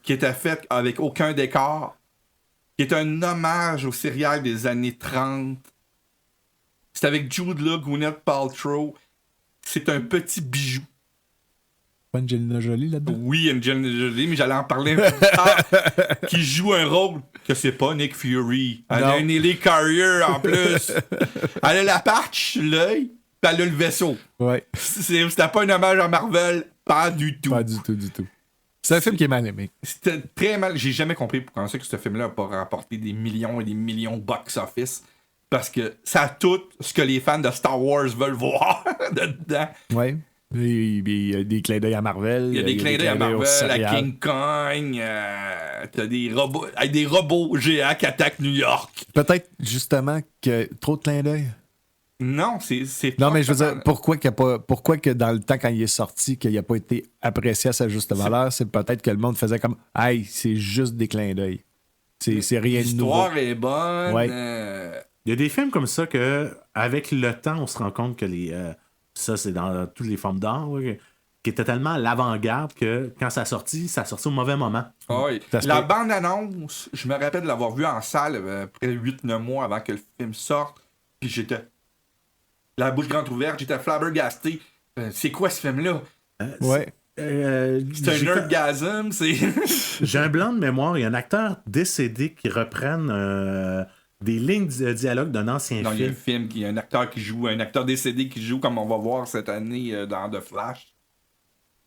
qui était fait avec aucun décor. Qui est un hommage au serial des années 30. C'est avec Jude Law, Gwyneth Paltrow. C'est un petit bijou. Pas Angelina Jolie là-dedans? Oui, Angelina Jolie, mais j'allais en parler un peu plus tard. Qui joue un rôle que c'est pas Nick Fury. Elle a un Ellie Carrier en plus. Elle a la patch sur l'œil, puis elle a le vaisseau. Ouais. C'était pas un hommage à Marvel, pas du tout. Pas du tout. C'est un film qui est mal aimé. C'était très mal. J'ai jamais compris pourquoi c'est que ce film-là n'a pas rapporté des millions et des millions box-office. Parce que ça a tout ce que les fans de Star Wars veulent voir dedans. Ouais. Il y a des clins d'œil à Marvel. Il y a des clins d'œil à Marvel, à King Kong. T'as des robots géants qui attaquent New York. Peut-être justement que trop de clins d'œil. Non, c'est Non, mais je veux dire, pourquoi que dans le temps, quand il est sorti, qu'il n'a pas été apprécié à sa juste valeur, c'est peut-être que le monde faisait comme « Hey, c'est juste des clins d'œil. C'est rien de nouveau. » L'histoire est bonne. Ouais. Il y a des films comme ça que, avec le temps, on se rend compte que ça, c'est dans toutes les formes d'art, là, qui était tellement à l'avant-garde que quand ça sortit au mauvais moment. Oui. Ça se La peut. bande-annonce, je me rappelle de l'avoir vue en salle près de 8-9 mois avant que le film sorte. Puis j'étais la bouche grande ouverte, j'étais flabbergasté. C'est quoi ce film-là? Ouais. C'est un nerdgasm, c'est... J'ai un blanc de mémoire. Il y a un acteur décédé qui reprenne des lignes de dialogue d'un ancien Non, il y a un film. film, il y a un acteur qui joue, un acteur décédé qui joue, comme on va voir cette année dans The Flash.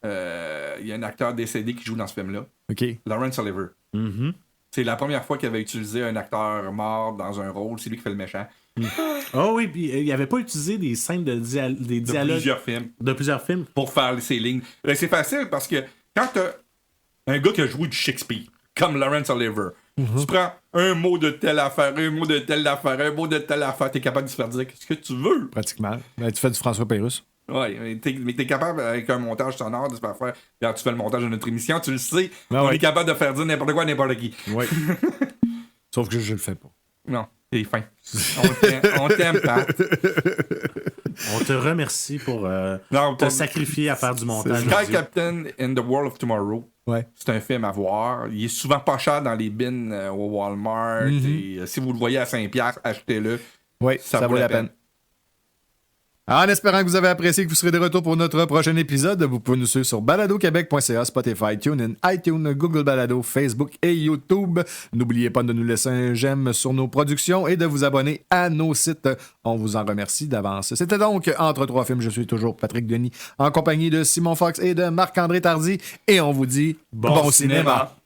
Il y a un acteur décédé qui joue dans ce film-là. OK. Laurence Oliver. Mhm. C'est la première fois qu'il avait utilisé un acteur mort dans un rôle. C'est lui qui fait le méchant. Oh oui, puis il n'avait pas utilisé des scènes des De dialogues plusieurs films. de plusieurs films. Pour faire ces lignes. C'est facile parce que quand t'as un gars qui a joué du Shakespeare, comme Laurence Oliver, tu prends un mot de telle affaire, un mot de telle affaire, un mot de telle affaire, t'es capable de se faire dire ce que tu veux. Pratiquement. Ben, tu fais du François Pérusse. Ouais, mais t'es capable avec un montage sonore de se faire faire. Quand tu fais le montage de notre émission, tu le sais, Ah on ouais. est capable de faire dire n'importe quoi à n'importe qui. Oui. Sauf que je le fais pas. Non, t'es fin. On t'aime, Pat. On te remercie pour Non, te pas- sacrifier à faire du montage. Sky audio. Captain in the World of Tomorrow. Ouais. C'est un film à voir. Il est souvent pas cher dans les bins au Walmart. Et, si vous le voyez à 5$, achetez-le. Oui, ça vaut la peine. En espérant que vous avez apprécié et que vous serez de retour pour notre prochain épisode, vous pouvez nous suivre sur baladoquebec.ca, Spotify, TuneIn, iTunes, Google Balado, Facebook et YouTube. N'oubliez pas de nous laisser un j'aime sur nos productions et de vous abonner à nos sites. On vous en remercie d'avance. C'était donc Entre trois films. Je suis toujours Patrick Denis en compagnie de Simon Fox et de Marc-André Tardy et on vous dit bon cinéma.